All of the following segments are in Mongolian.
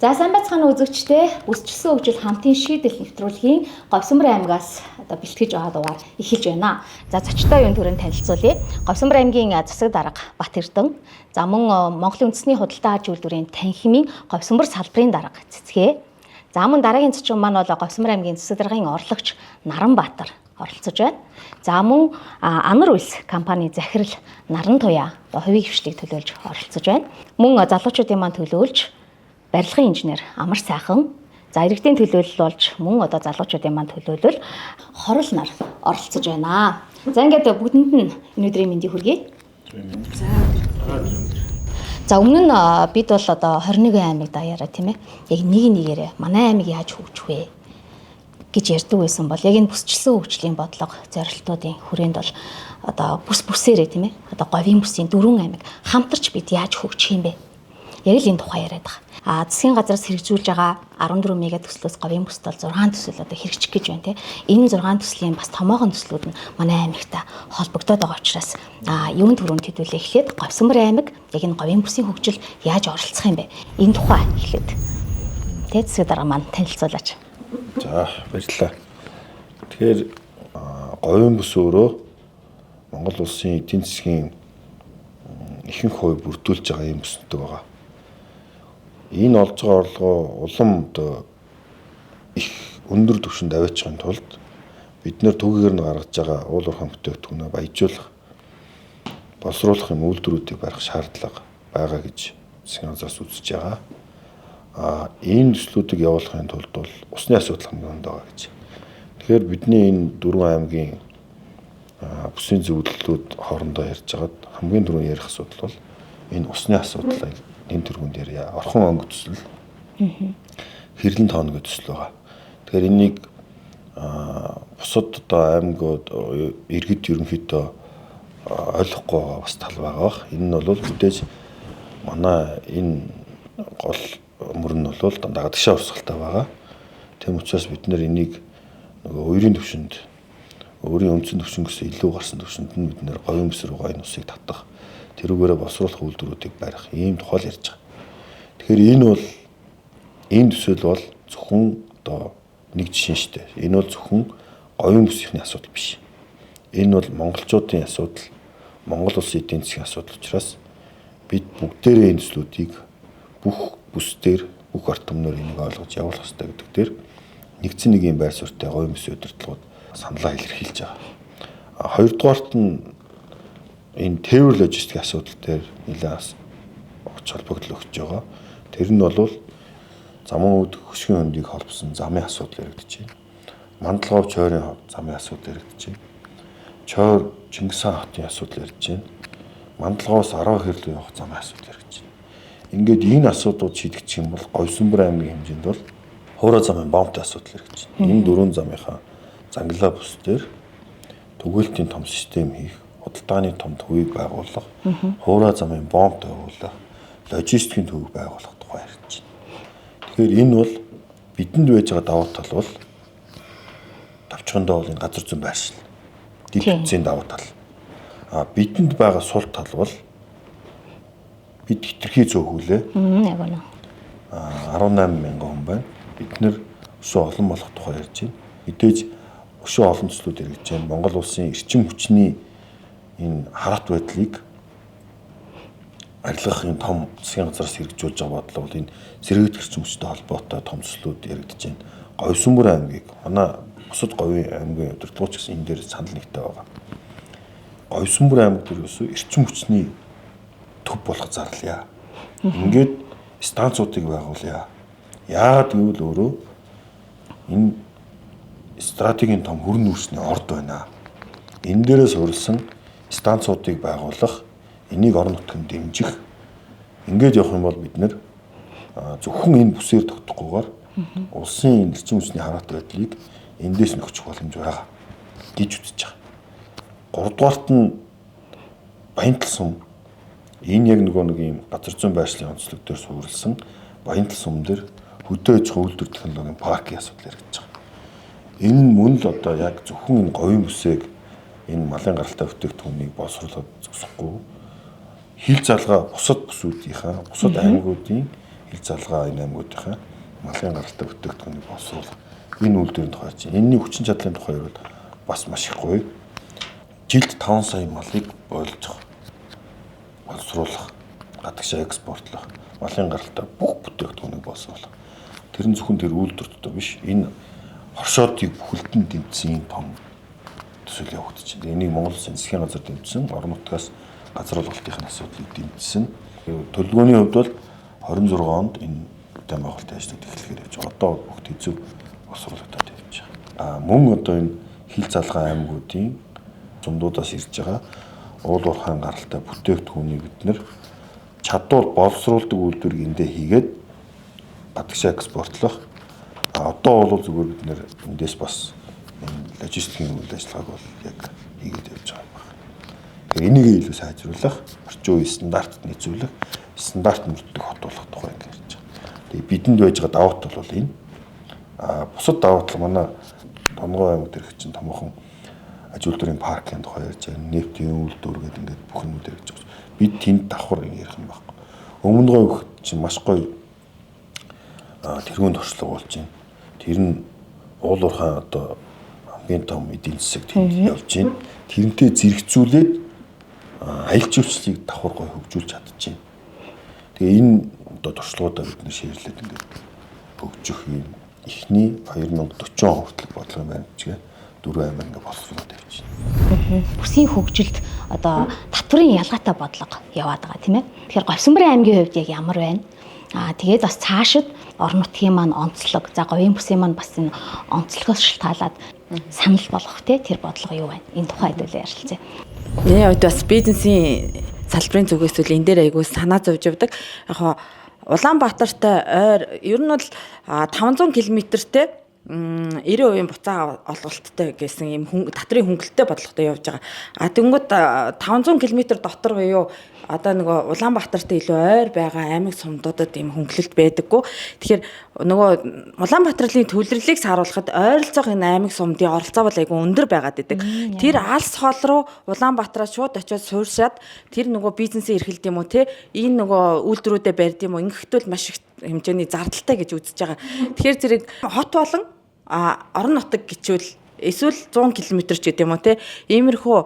За сайн байцгаана үзэгчдээ үсчилсэн хөгжил хамтын шийдэл нэвтрүүлгийн Говьсөнбөр аймгаас одоо бэлтгэж байгаа дугаар эхэлж байна. За зочтой юун төрөнд танилцуулъя. Говьсөнбөр аймгийн засаг дарга Бат Эрдэнэ, за мөн Монголын үндэсний худалдаа аж үйлдвэрийн танхимын Говьсөнбөр салбарын дарга Цэцгээ. За мөн дараагийн зочин маань бол Говьсөнбөр аймгийн засаг даргын орлогч Наранбаатар оролцож байна. За мөн Амар Үйлс компани захирал Наран Туяа хувийн хвшлийг төлөөлж оролцож байна. Мөн залуучуудын маань төлөөлж барилгын инженер Амар Сайхан, за иргэдийн төлөөлөл болж мөн одоо залуучуудын маань төлөөлөл Хорол нар оролцож байна. За ингээд бүгдэнд нь энэ өдрийн мэндийг хүргэе. За өмнө нь бид бол одоо 21 аймаг даяараа тийм ээ. Яг нэг нэгээрээ манай аймаг яаж хөгжих вэ гэж ярьдаг байсан бол яг энэ бүсчилсэн хөгжлийн бодлого зорилтуудын хүрээнд бол одоо бүсээрээ тийм ээ. Одоо говийн бүсийн 4 аймаг хамтарч бид яаж хөгжих юм бэ? Яг л энэ тухай яриад байгаа. Засгийн газраас хэрэгжүүлж байгаа 14 мега төслөөс говийн бүсд бол 6 төсөл одоо хэрэгжих гэж байна тийм. Энэ 6 төслийн бас томоохон төслүүд нь манай аймагтай холбогдоод байгаа учраас юунд төрөнд хэдүүлээ эхлээд Говьсөнбөр аймаг яг энэ говийн бүсийн хөгжил яаж оролцох юм бэ? Энэ тухай эхлээд тийм засаг дарга маань танилцуулаач. За баярлалаа. Тэгэхээр говийн бүс өөрөө Монгол улсын эдийн засгийн ихэнх хувь бүрдүүлж байгаа юм бүсдэг байгаа. Энэ олж байгаа орлогоо улам одоо их өндөр түвшинд аваачихын тулд бид нэр төгөөр нь гаргаж байгаа уул уурхай бүтээгдэхүүнээ баяжуулах, боловсруулах юм үйлдвэрүүдийг барих шаардлага байгаа гэж засгийн газраас үзэж байгаа. Энэ төслүүдийг явуулахын тулд бол усны асуудал хамгийн хүнд байгаа гэж. Тэгэхээр бидний энэ 4 аймгийн бүсийн зөвлөлүүд хоорондоо ярьж байгаад хамгийн түрүүнд ярих асуудал бол энэ усны асуудал. Энэ төргөнд ярья. Орхон өнгө төсөл. Хэрлэн тооног төсөл байгаа. Тэгэхээр энийг бусад одоо аймагуд иргэд ерөнхийдөө ойлгохгүй байгаа бас тал байгаа. Энэ нь бол мэдээж манай энэ гол мөр нь бол дандаа гадагшаа урсгалтай байгаа. Тэм учраас бид нэр энийг нөгөө уурийн төвшөнд өөрийн үндсэн төвшөнгөөс илүү гарсан төвшөнд нь бид нэр говийн бүс рүү энэ усыг татах, тэрүүгээрээ боловсруулах үйлдвэрүүдийг барих ийм тухай ярьж байгаа. Тэгэхээр энэ төсөл бол зөвхөн одоо нэг жишээ шүү дээ. Энэ бол зөвхөн говийн бүсийнхний асуудал биш. Энэ бол монголчуудын асуудал, Монгол улсын эдийн засгийн асуудал учраас бид бүгдээрээ энэ төслүүдийг бүх бүсдэр, бүх ард түмнээр энийг ойлгож явуулах хэрэгтэй гэдэг дээр нэгдсэн нэг юм байр суурьтай говийн бүсийн удирдлагууд саналаа илэрхийлж байгаа. Хоёрдугаарт нь энэ тээвэр логистикийн асуудал дээр нэлээд огт холбогдол өгч байгаа. Тэр нь бол замун үүд хөшгийн хөндийг холбосон замын асуудал яригдж байна. Мандалгов чойрын замын асуудал яригдж байна. Чойр Чингис хаан хотын асуудал яригдж байна. Мандалговоос 10 хэрлүү явах замын асуудал яригдж байна. Ингээд энэ асуудлууд шийдэгдэх юм бол Говьсөнбөр аймгийн хэмжээнд бол Хуурай замын бомбтой асуудал яригдж байна. Энэ 4 замынхаа занглаа бүс дээр түгээлтийн том систем хийх, худалдааны том төвийг байгуулах, Хуурай замын бомб байгуулах, логистикийн төвийг байгуулах тухай ярьж байна. Тэгэхээр энэ бол бидэнд байж байгаа давуу тал бол товчхондоо бол энэ газар зүйн байршил. Дэд бүтцийн давуу тал. Бидэнд байгаа сул тал бол бид хитрхи зөөхүүлээ. Яг үнэ. 18 мянган хүн байна. Бид нэр өшөө олон болох тухай ярьж байна. Мэдээж өшөө олон төслүүд яригдж байна. Монгол улсын эрчим хүчний энэ хараат байдлыг арилгах юм том засгийн газраас хэрэгжүүлж байгаа бодлого бол энэ сэргээгдэх эрчим хүчтэй холбоотой том төслүүд яригдж байна. Говьсөнбөр аймгийг манай бусад говийн аймгийн удирдлагч гэсэн энэ дээр санал нэгтэй байгаа. Говьсөнбөр аймаг дээр өсөө эрчим хүчний төв болох зарлая. Ингээд станцуудыг байгуулъя. Яагаад гэвэл өөрөө энэ стратегийн том хөрн үүсний орд байна. Энэ дээрээс урилсан станцуудыг байгуулах, энийг орон нутгийн дэмжих. Ингээд явах юм бол бид нэр зөвхөн энэ бүсээр тогтохгүйгээр улсын эрчим хүчний хараат байдлыг эндээс нөхчих боломж байгаа гэж үзэж байгаа. Гуравдугаарт нь Баянтал сум. Энэ яг нэг юм газар зүйн байршлын онцлог дээр суурилсан Баянтал сум дээр хөдөө аж ахуйн үйлдвэр технологийн паркийн асуудал яригдж байгаа. Энэ нь мөн л одоо яг зөвхөн энэ говийн бүсийг энэ малын гаралтай бүтээгдэхүүнийг боловсруулах зогсохгүй хил залгаа бусад бүсүүдийнхаа бусад аймагуудын хил залгаа энэ аймагуудынхаа малын гаралтай бүтээгдэхүүнийг боловсруулах энэ үйлдвэрийн тухай чинь энэний хүчин чадлын тухай бол бас маш их гоё. Жилд 5 сая малыг ойлгох, боловсруулах, гадагшаа экспортлох, малын гаралтай бүх бүтээгдэхүүнийг боловсруулах. Тэр нь зөвхөн тэр үйлдвэртөө биш, энэ хоршоодыг бүхэлдэн дэмжсэн том төсөл явагдаж байна. Энийг Монгол Улсын засгийн газар дэмжсэн, орон нутгаас газар олголтын асуудлыг дэмжсэн. Төлөвлөгөөний хувьд бол 26 онд энэ дэм байгуулалтын ажлууд эхлэхээр явж байгаа. Одоо бүгд хэзээ боловсруулагдаад явж байгаа. Мөн одоо энэ хил залгаа аймагуудын зумдуудаас ирж байгаа уул уурхайн гаралтай бүтээгдэхүүнийг бид нэр чадвар боловсруулдаг үйлдвэрийг эндээ хийгээд гадагшаа экспортлох. Одоо бол зүгээр бид нэр эндээс бас логистикийн үйл ажиллагааг бол яг хийгээд явж байгаа юм байна. Тэгэхээр энийг илүү сайжруулах, орчин үеийн стандартад нийцүүлэх, стандарт мөрдөх хотуулах тухай ингэ ярьж байгаа. Тэгээ бидэнд байж байгаа давуу тал бол энэ. Бусад давуу тал манай Тонгоо аймагт ирэх чинь томоохон аж үйлдвэрийн паркын тухай ярьж байгаа. Нефтийн үйлдвэр гэдэг ингээд бүх юмуд ярьж байгаа. Бид тэнд давхар ярих юм байхгүй. Өмнө гоо чинь маш гоё тэргүүнд орчлого болж байна. Тэр нь уул уурхайн одоо хамгийн том эдийн засаг тэнд явж байна. Тэрнтэй зэрэгцүүлээд аялал жуулчлалыг давхар гоё хөгжүүлж чадчихжээ. Тэгээ энэ одоо туршлагуудаа бид нэр шийрлээд ингээд хөгжих юм эхний 2040 он хүртэл бодлого байна гэжээ 4 аймаг ингээд боловсруулаад явж байна. Бүсийн хөгжилд одоо татврын ялгаатай бодлого яваад байгаа тийм ээ. Тэгэхээр Говьсонборын аймгийн хувьд яг ямар байна? Тэгээд бас цаашид орон нутгийн маань онцлог, за говийн бүсийн маань бас энэ онцлогоос шалтгаалаад санал болгох тэр бодлого юу байна? Энэ тухайд үл ярилцъя. Миний хувьд бас бизнесийн салбарын зүгээс үл энэ дээр айгүй санаа зовж явдаг. Яг Улаанбаатартай ойр ер нь бол 500 км-тэй 90% буцаа олголттой гэсэн юм татрын хөнгөлөлттэй бодлоготой явж байгаа. Тэнгүүд 500 км дотор буюу одоо нөгөө Улаанбаатартай илүү ойр байгаа аймаг сумдуудад ийм хөнгөлөлт байдаггүй. Тэгэхээр нөгөө Улаанбаатарын төвлөрлийг сааруулахад ойролцоох энэ аймаг сумдын оролцоо бол айгүй өндөр байгаад байдаг. Тэр алс хоол руу Улаанбаатараас шууд очиод сууршаад тэр нөгөө бизнесээ эрхэлдэг юм уу те энэ нөгөө үйлдвэрүүдэд барьд юм уу ингэхдээ маш их хэмжээний зардалтай гэж үзэж байгаа. Тэгэхээр зэрэг хот болон орон нутаг гिचвэл эсвэл 100 км ч гэдэг юм уу те иймэрхүү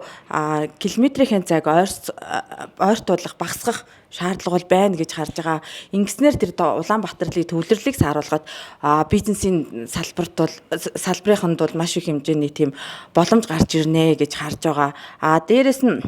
километрийн цаг ойртуулах багасгах шаардлага бол байна гэж харж байгаа. Ингэснээр тэр Улаанбаатарын төвлөрлийг сааруулгаад бизнесийн салбарынханд бол маш их хэмжээний тийм боломж гарч ирнэ гэж харж байгаа. Дээрэс нь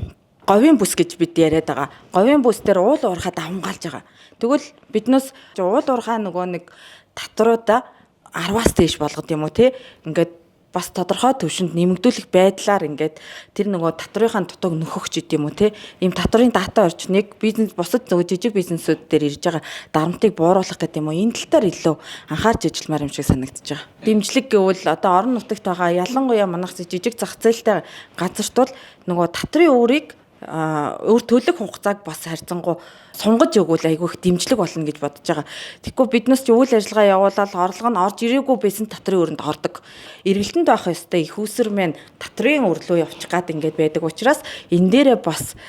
говийн бүс гэж бид яриад байгаа. Говийн бүс дээр уул уурхаа давмгаалж байгаа. Тэгвэл биднээс уул уурхаа нөгөө нэг татваруудаа 10-аас дээш болгоод юм уу те ингээд бас тодорхой төвшөнд нэмэгдүүлэх байдлаар ингээд тэр нөгөө татврынхаа дутаг нөхөх ч гэдэм үү те ийм татврын дата орчныг бизнес бусад нөгөө жижиг бизнесүүд дээр ирж байгаа дарамтыг бууруулах гэдэг юм уу энэ тал дээр илүү анхаарч ажилламаар юм шиг санагдаж байгаа. Дэмжлэг гэвэл одоо орон нутагт байгаа ялангуяа манайх жижиг зах зээлтэй газарт бол нөгөө татрын өөрийг өөр төлөх хугацааг бас харьцангуй сунгаж өгвөл айгүй их дэмжлэг болно гэж бодож байгаа. Тэгэхгүй биднээс ч үйл ажиллагаа явуулаад орлого нь орж ирээгүй байсан татрын өрөнд ордог. Эргэлтэнд байх ёстой их усэр мэн татрын өрлөө явчих гад ингээд байдаг учраас энэ дээрээ бас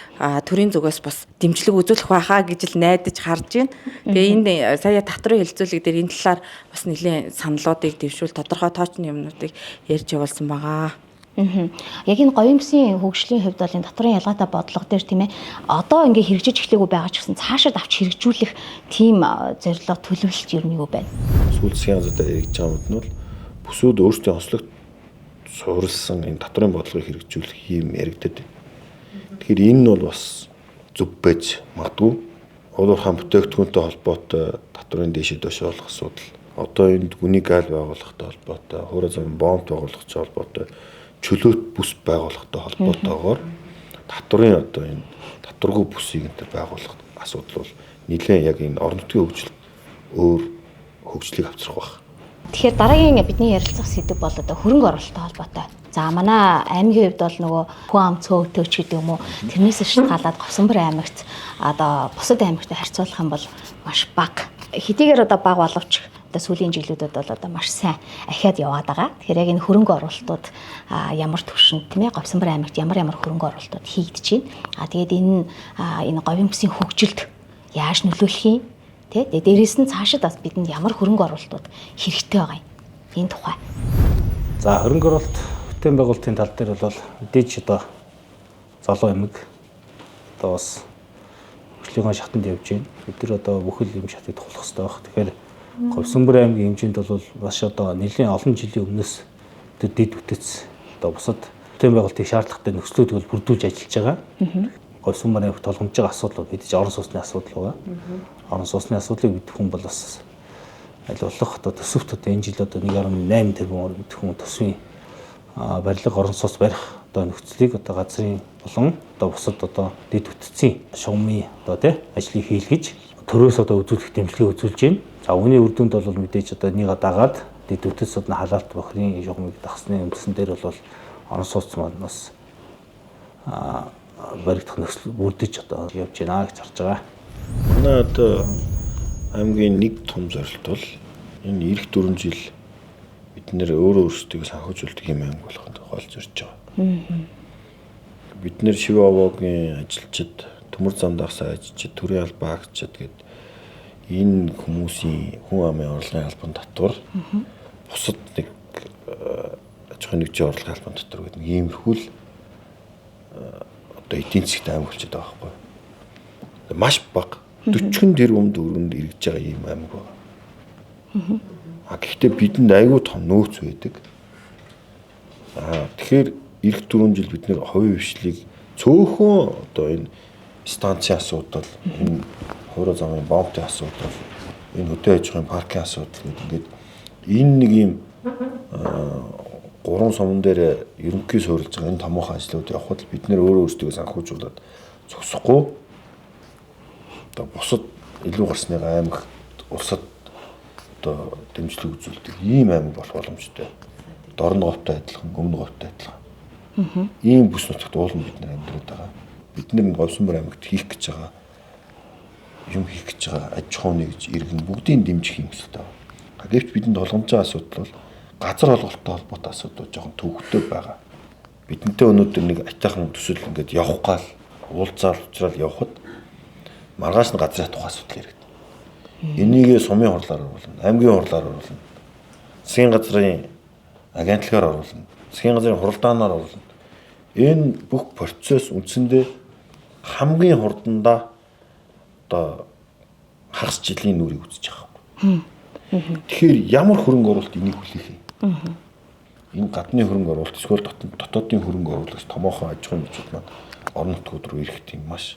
төрийн зүгээс бас дэмжлэг үзүүлэх байхаа гэж л найдаж харж байна. Тэгээ энэ сая татрын хэлцүүлэг дээр энэ талаар бас нэлийн саналуудыг дэвшүүл тодорхой тоочны юмнуудыг ярьж явуулсан байгаа. Яг энэ говийн бүсийн хөгжлийн хувьд бол энэ татврын ялгаатай бодлого дээр тийм ээ одоо ингээ хэрэгжиж эхлэегүй байгаа ч гэсэн цаашид авч хэрэгжүүлэх тийм зорилго төлөвлөлт ер нь юу байна? Сүүл засгийн газар дээр яригдж байгаа юм бол бүсүүд өөрсдийн онцлогт суурилсан энэ татврын бодлогыг хэрэгжүүлэх юм яригддаг. Тэгэхээр энэ нь бол бас зөв байж магадгүй. Уул уурхайн бүтээгдэхүүнтэй холбоотой татврын дээшээ дошоолох асуудал. Одоо энэ гүний гал байгуулахтай холбоотой, хуурай замын бомб байгуулахтай холбоотой чөлөөт бүс байгуулахтай холбоотойгоор татврын одоо энэ татваргүй бүсийг энэ байгуулах асуудал бол нэлээд яг энэ орон нутгийн хөгжилд өөр хөгжлийг авчрах байх. Тэгэхээр дараагийн бидний ярилцах сэдэв бол одоо хөрөнгө оруулалттай холбоотой. За манай аймгийн хувьд бол нөгөө хүн ам цөөхтөөч гэдэг юм уу тэрнээс шалтгаалаад Говьсонбор аймагт одоо бусад аймагтай харьцуулах юм бол маш бага. Хэдийгээр одоо бага боловч одоо сүүлийн жилүүдэд бол одоо маш сайн ахиад яваад байгаа. Тэгэхээр яг энэ хөрөнгө оруулалтууд ямар төвшөнд тийм ээ Говьсонбор аймагт ямар хөрөнгө оруулалтууд хийгдэж байна. Тэгээд энэ говийн бүсийн хөгжилд яаж нөлөөлөх юм? Тэ тэгээ дээрээс нь цаашид бас бидэнд ямар хөрөнгө оруулалтууд хэрэгтэй байгаа юм. Энэ тухай. За хөрөнгө оруулалт бүтээн байгуулалтын тал дээр бол мэдээж одоо залуу эмэг одоо бас хөгжлийн шатанд явж байна. Бид нар одоо бүхэл юм шатыг тулах хэрэгтэй байх. Тэгэхээр Говьсөнбөр аймгийн хэмжээнд бол маш одоо нэлээд олон жилийн өмнөөс дэд үтц одоо бусад бүтээн байгуулалтын шаардлагатай нөхцлүүд бол бүрдүүлж ажиллаж байгаа. Говьсөнбөр аймагт толгомж байгаа асуудал бол мэдээж орон сууцны асуудал байгаа. Орон сууцны асуудлыг бид хүн бол бас аль болох одоо төсөвт одоо энэ жил одоо 1.8 тэрбум хүн төсвийн барилга орон сууц барих одоо нөхцөлийг одоо газрын болон одоо бусад одоо дэд үтцийн шугамын одоо тий ажлыг хийлгэж төрөөс одоо үзүүлэх дэмжлэгээ үзүүлж байна. За үүний үр дүнд бол мэдээж одоо энийг дагаад дэд үтц одоо халаалт бохирын шугамыг дагсны үндсэн дээр бол орон сууц манаас баригдах нөхцөл бүрдэж одоо явж байна гэж харж байгаа. Манай одоо аймгийн нэг том зорилт бол энэ эх 4 жил бид нэр өөрөө өөрсдөө санхүүжүүлдэг юм аймаг болоход гол зорж байгаа. Бид нэр Шивэ овоогийн ажилчид, төмөр замдагсаа ажилчид, төрийн албан агчид гэдэг энэ хүмүүсийн хүн амын орлогын албан татвар бусад нэг аж ахуйн нэгжийн орлогын албан татвар гэдэг нэг иймэрхүү л одоо эдийн засгт аймаг болчиход байгаа байхгүй. Маш бага 40 тэрбум төгрөгөнд эргэж байгаа ийм аймаг байна. Гэхдээ бидэнд айгүй том нөөц байдаг. Тэгэхээр эх 4 жил бид нэр хувийн хвшлийг цөөхөн одоо энэ станцын асуудал, энэ хуурай замын бомбын асуудал, энэ хөдөө аж ахуйн паркын асуудал гэдэг энэ нэг ийм гурван суман дээр ерөнхий суурилж байгаа энэ томоохон ажлууд явахад бид нэр өөрөө өөрсдөө санхүүжүүлээд зогсохгүй одоо бусад илүү гарсны аймагт улсад одоо дэмжлэг үзүүлдэг ийм аймаг болох боломжтой. Дорн говьтой адилхан, өмнө говьтой адилхан. Ийм бүс нутагт уулын бид нар амьдраад байгаа. Бид нэр Говьсөнбөр аймагт хийх гэж байгаа юм хийх гэж байгаа аж ахуйн гэж иргэн бүгдийн дэмжих юм хэрэгтэй байна. Гэвч бидэнд толгомж байгаа асуудал бол газар олголттой холбоотой асуудал жоохон төвөгтэй байгаа. Бидэнтэй өнөөдөр нэг атайхан төсөл ингээд явах гал уулзаал уучрал явхад маргааш нь газрын тухай асуудал ирээд. Энийг сумын хурлаар оруулна, аймгийн хурлаар оруулна. Засгийн газрын агентлагаар оруулна. Засгийн газрын хуралдаанаар оруулна. Энэ бүх процесс үндсэндээ хамгийн хурдандаа одоо хагас жилийн нүрийг үзэж байгаа юм. Тэгэхээр ямар хөрөнгө оруулалт энийг хүлээх юм? Энэ гадны хөрөнгө оруулалт эсвэл дотоодын хөрөнгө оруулагч томоохон аж ахуйн нэгжүүд маань орон нутгууд руу ирэх тийм маш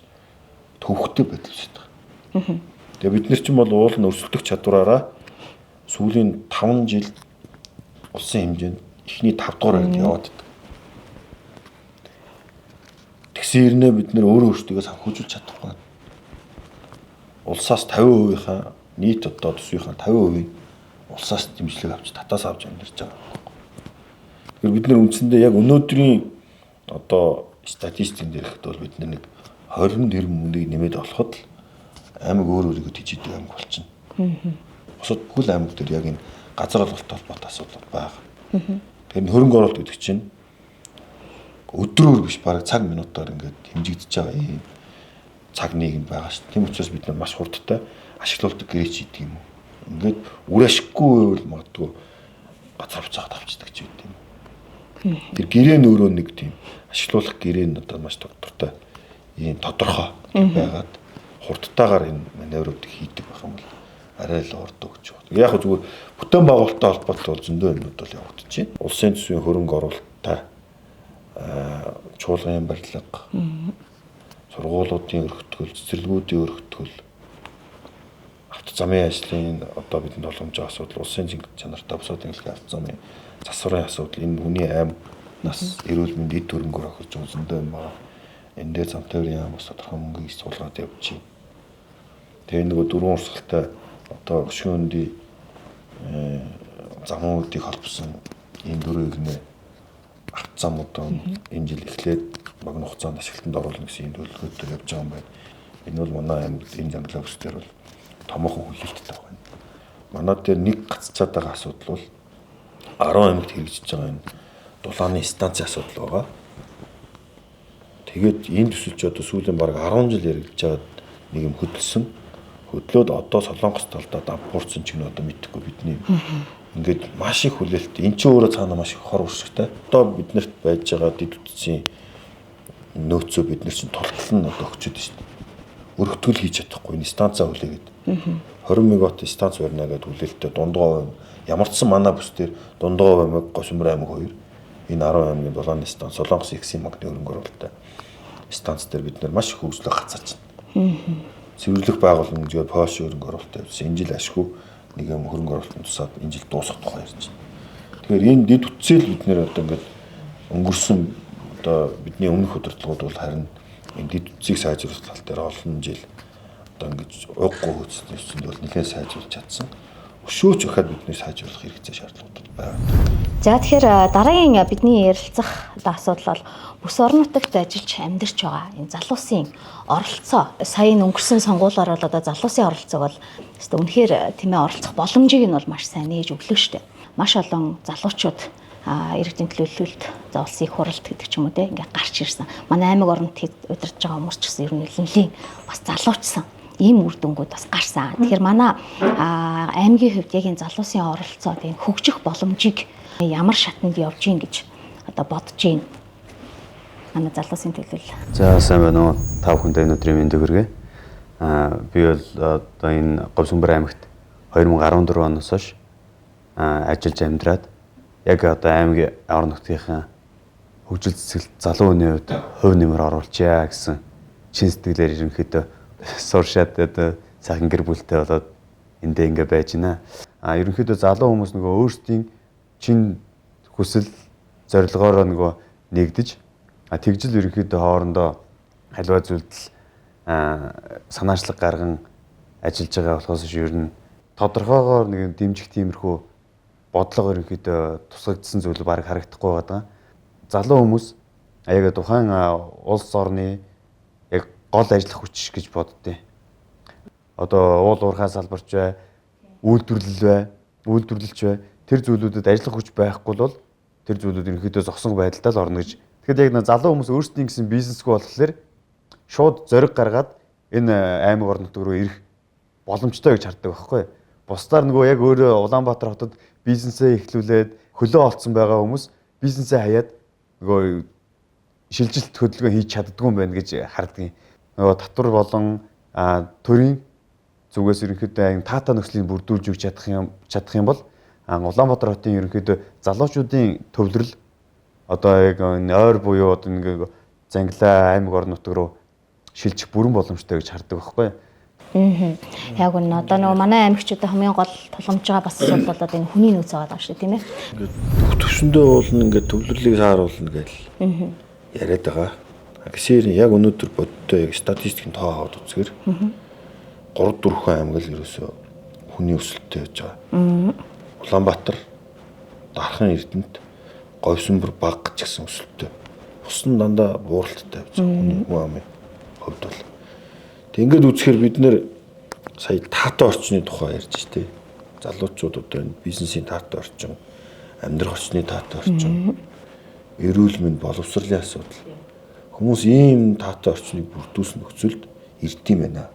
төвөгтэй байдал үүсэж байгаа. Тэгээ бид нар ч юм бол уулын өрсөлдөх чадвараараа сүүлийн 5 жил улсын хэмжээнд эхний 5 дугаар байранд яваад байдаг. Тэгсэн хэрнээ бид нэр өөрөө өөрсдөө санхүүжүүлж чадахгүй. Улсаас 50%-ийнхаа нийт одоо төсвийнхаа 50% улсаас дэмжлэг авч татаас авч амьдарч байгаа. Тэгэхээр бид нэр үндсэндээ яг өнөөдрийн одоо статистикийн дээрхэд бол бид нэг 20 тэрбум мөнгөийг нэмээд олоход л аймаг өөрөөрөө тийждэг аймаг болчихно. Бусад бүхэл аймаг дээр яг энэ газар олголттой холбоотой асуудал байгаа. Тэгэхээр хөрөнгө оруулалт гэдэг чинь өдрөөр биш бараг цаг минутаар ингээд хэмжигдэж байгаа юм цаг нийгэм байгаа шүү. Тийм учраас бид нар маш хурдтай ашиглуулдаг гэрээч хийдэг юм. Ингээд үр ашиггүй байвал магадгүй газар авцаад авчдаг ч гэдэг юм. Тэр гэрээ нь өөрөө нэг тийм ашиглуулах гэрээ нь одоо маш доктортой ийм тодорхой байгаад хурдтайгаар энэ маневруудыг хийдэг байх юм бол арай л ордог гэж байна. Яг зүгээр бүтээн байгуулалттай холбоотой бол зөндөө юмнууд бол явагдаж байна. Улсын төсвийн хөрөнгө оруулалттай чуулган барилга, сургуулиудын өргөтгөл, цэцэрлэгүүдийн өргөтгөл, автозамын ажлын одоо бидэнд боломж байгаа асуудал, улсын чанартай босоод инглэх автозамын засварын асуудал, энэ хүний аймнаас эрүүл мэндийн төрөнгөөр охирж байгаа зөндөө юм байна. Энэ дээр зам тээврийн яам бас тодорхой мөнгөийг суулгаад явж байна. Тэгээ нөгөө дөрвөн урсгалтай одоо өшгөөндийн замуудыг холбосон энэ дөрөв игнэ автозамууд энэ жил эхлээд богино хугацаанд ашиглалтанд оруулах гэсэн энэ төлөвлөгөөтэй явж байгаа юм байна. Энэ бол манай аймагт энэ зангилаа ус дээр бол томоохон хүлээлттэй байна. Манай дээр нэг гацчаад байгаа асуудал бол 10 аймагт хэрэгжиж байгаа энэ дулааны станцын асуудал байгаа. Тэгээд энэ төсөлч одоо сүүлийн бараг 10 жил яригдж байгаа нэг юм хөдөлсөн хөдлөөд одоо Солонгос талдаа дампуурсан ч гэнэ одоо мэдхгүй бидний ингээд маш их хүлээлт. Энд чинь өөрөө цаана маш их хор уршигтай. Одоо биднэрт байж байгаа дэд үтцийн нөөцөө бид нар чинь тултал нь одоо өгчөөд шүү дээ. Өргөтгөл хийж чадахгүй энэ станцаа хүлээгээд. 20 мегаватт станц барина гэдэг хүлээлттэй дундгой ямар ч сан манай бүс дээр дундгой аймаг Госүмбэр аймаг 2 энэ 10 аймгийн дулааны станц Солонгос X магны хөрөнгө оруулалттай станц дээр бид нар маш их хөгжлөө гацаач байна. Цэвэрлэх байгууллагын хэмжээгээр Польш хөрөнгө оруулалт явуулсан. Энэ жил ашгүй нэг юм хөрөнгө оруулалтын тусаад энэ жил дуусах тухай ярьж байна. Тэгэхээр энэ дэд үтцэл бид нэр одоо ингээд өнгөрсөн одоо бидний өмнөх удирдлагууд бол харин энэ дэд үтцийг сайжруулах тал дээр олон жил одоо ингээд уггүй хөөцсөн бол нэлээд сайжруулж чадсан. Өшөөч ахад бидний сайжруулах хэрэгцээ шаардлагууд байна. За тэгэхээр дараагийн бидний ярилцах асуудал бол бүс орон нутагт ажиллаж амьдарч байгаа энэ залуусын оролцоо. Сая өнгөрсөн сонгуулиар бол одоо залуусын оролцоог бол өстой үнэхээр тийм ээ оролцох боломжийг нь бол маш сайн нээж өглөө штэ. Маш олон залуучууд иргэдийн төлөөлөлт за улсын их хуралд гэдэг ч юм уу те ингээд гарч ирсэн. Манай аймаг орнотыг удирдах байгаа хүмүүс ч гэсэн ер нь нэлээд бас залуучсан. Ийм үр дүнгууд бас гарсан. Тэгэхээр манай аймгийн хувьд яг энэ залуусын оролцоо тийм хөгжих боломжийг ямар шатнд явж гин гэж одоо бодож байна. Манай залуусын төлөөлөл. За сайн байна уу? Та бүхэндээ өнөөдрийн мэндийг хүргэе. Би бол одоо энэ Госүмбэр аймагт 2014 оноос хойш ажиллаж амьдраад яг одоо аймгийн орон нутгийнхаа хөгжил цэцгэлд залуу хүний хувьд хувь нэмэр оруулчаа гэсэн чин сэтгэлээр ерөнхийдөө суршаад одоо сайхан гэр бүлтэй болоод эндээ ингээ байж байна. Ерөнхийдөө залуу хүмүүс нөгөө өөрсдийн чин хүсэл зорилгоороо нөгөө нэгдэж тэгжил ерөнхийдөө хоорондоо халиваа зүйлдэл санаачлаг гарган ажиллаж байгаа болохоос ер нь тодорхойгоор нэг дэмжих тиймэрхүү бодлого ерөнхийдөө тусгагдсан зүйл баг харагдахгүй байгаа. Залуу хүмүүс яг тухайн улс орны яг гол ажиллах хүч гэж боддیں۔ Одоо уул уурхай салбарч бай, үйлдвэрлэлч бай. Тэр зүйлүүдэд ажиллах хүч байхгүй бол тэр зүйлүүд ерөнхийдөө зогсон байдалтай л орно гэж. Тэгэхээр яг залуу хүмүүс өөрсдийн гэсэн бизнесгүй болохоор шууд зориг гаргаад энэ аймаг орон нутг руу ирэх боломжтой гэж хардаг байхгүй. Бусдаар нөгөө яг өөрөө Улаанбаатар хотод бизнесээ эхлүүлээд хөлөө олцсон байгаа хүмүүс бизнесээ хаяад нөгөө шилжилт хөдөлгөөн хийж чаддгүй юм байна гэж харддаг. Нөгөө татвар болон төрийн зүгээс ерөнхийдөө таата нөхцөлийг бүрдүүлж өгч чадах юм бол Улаанбаатар хотын ерөнхийдөө залуучуудын төвлөрөл одоо яг ойр буюу одоо нэг Занглаа аймаг орон нутг руу шилжих бүрэн боломжтой гэж хардаг байхгүй. Яг нь одоо нөгөө манай аймагчуудын хамгийн гол тулгамж байгаа бас асуудал бол одоо энэ хүний нөөц байгаа шүү дээ тийм ээ. Ингээд төвшөндөө уулна ингээд төвлөрлийг сааруулна гэж яриад байгаа. Гэсээр яг өнөөдөр бодтой яг статистикийн тоо аваад үзэхээр 3-4 аймаг л ерөөсөө хүний өсөлттэй байж байгаа. Улаанбаатар, Дархан Эрдэнэт, Говьсүнбэр баг ч гэсэн өсөлттэй. Бус нь дандаа бууралттай байж байгаа хүний хүн амын хувьд бол. Тэг ингээд үзэхээр бид нэр сая таатай орчны тухай ярьж штэ. Залуучууд одоо энэ бизнесийн таатай орчин, амьдрах орчны таатай орчин, эрүүл мэнд боловсролын асуудал. Хүмүүс ийм таатай орчныг бүрдүүлсэн нөхцөлд ирд юм байна.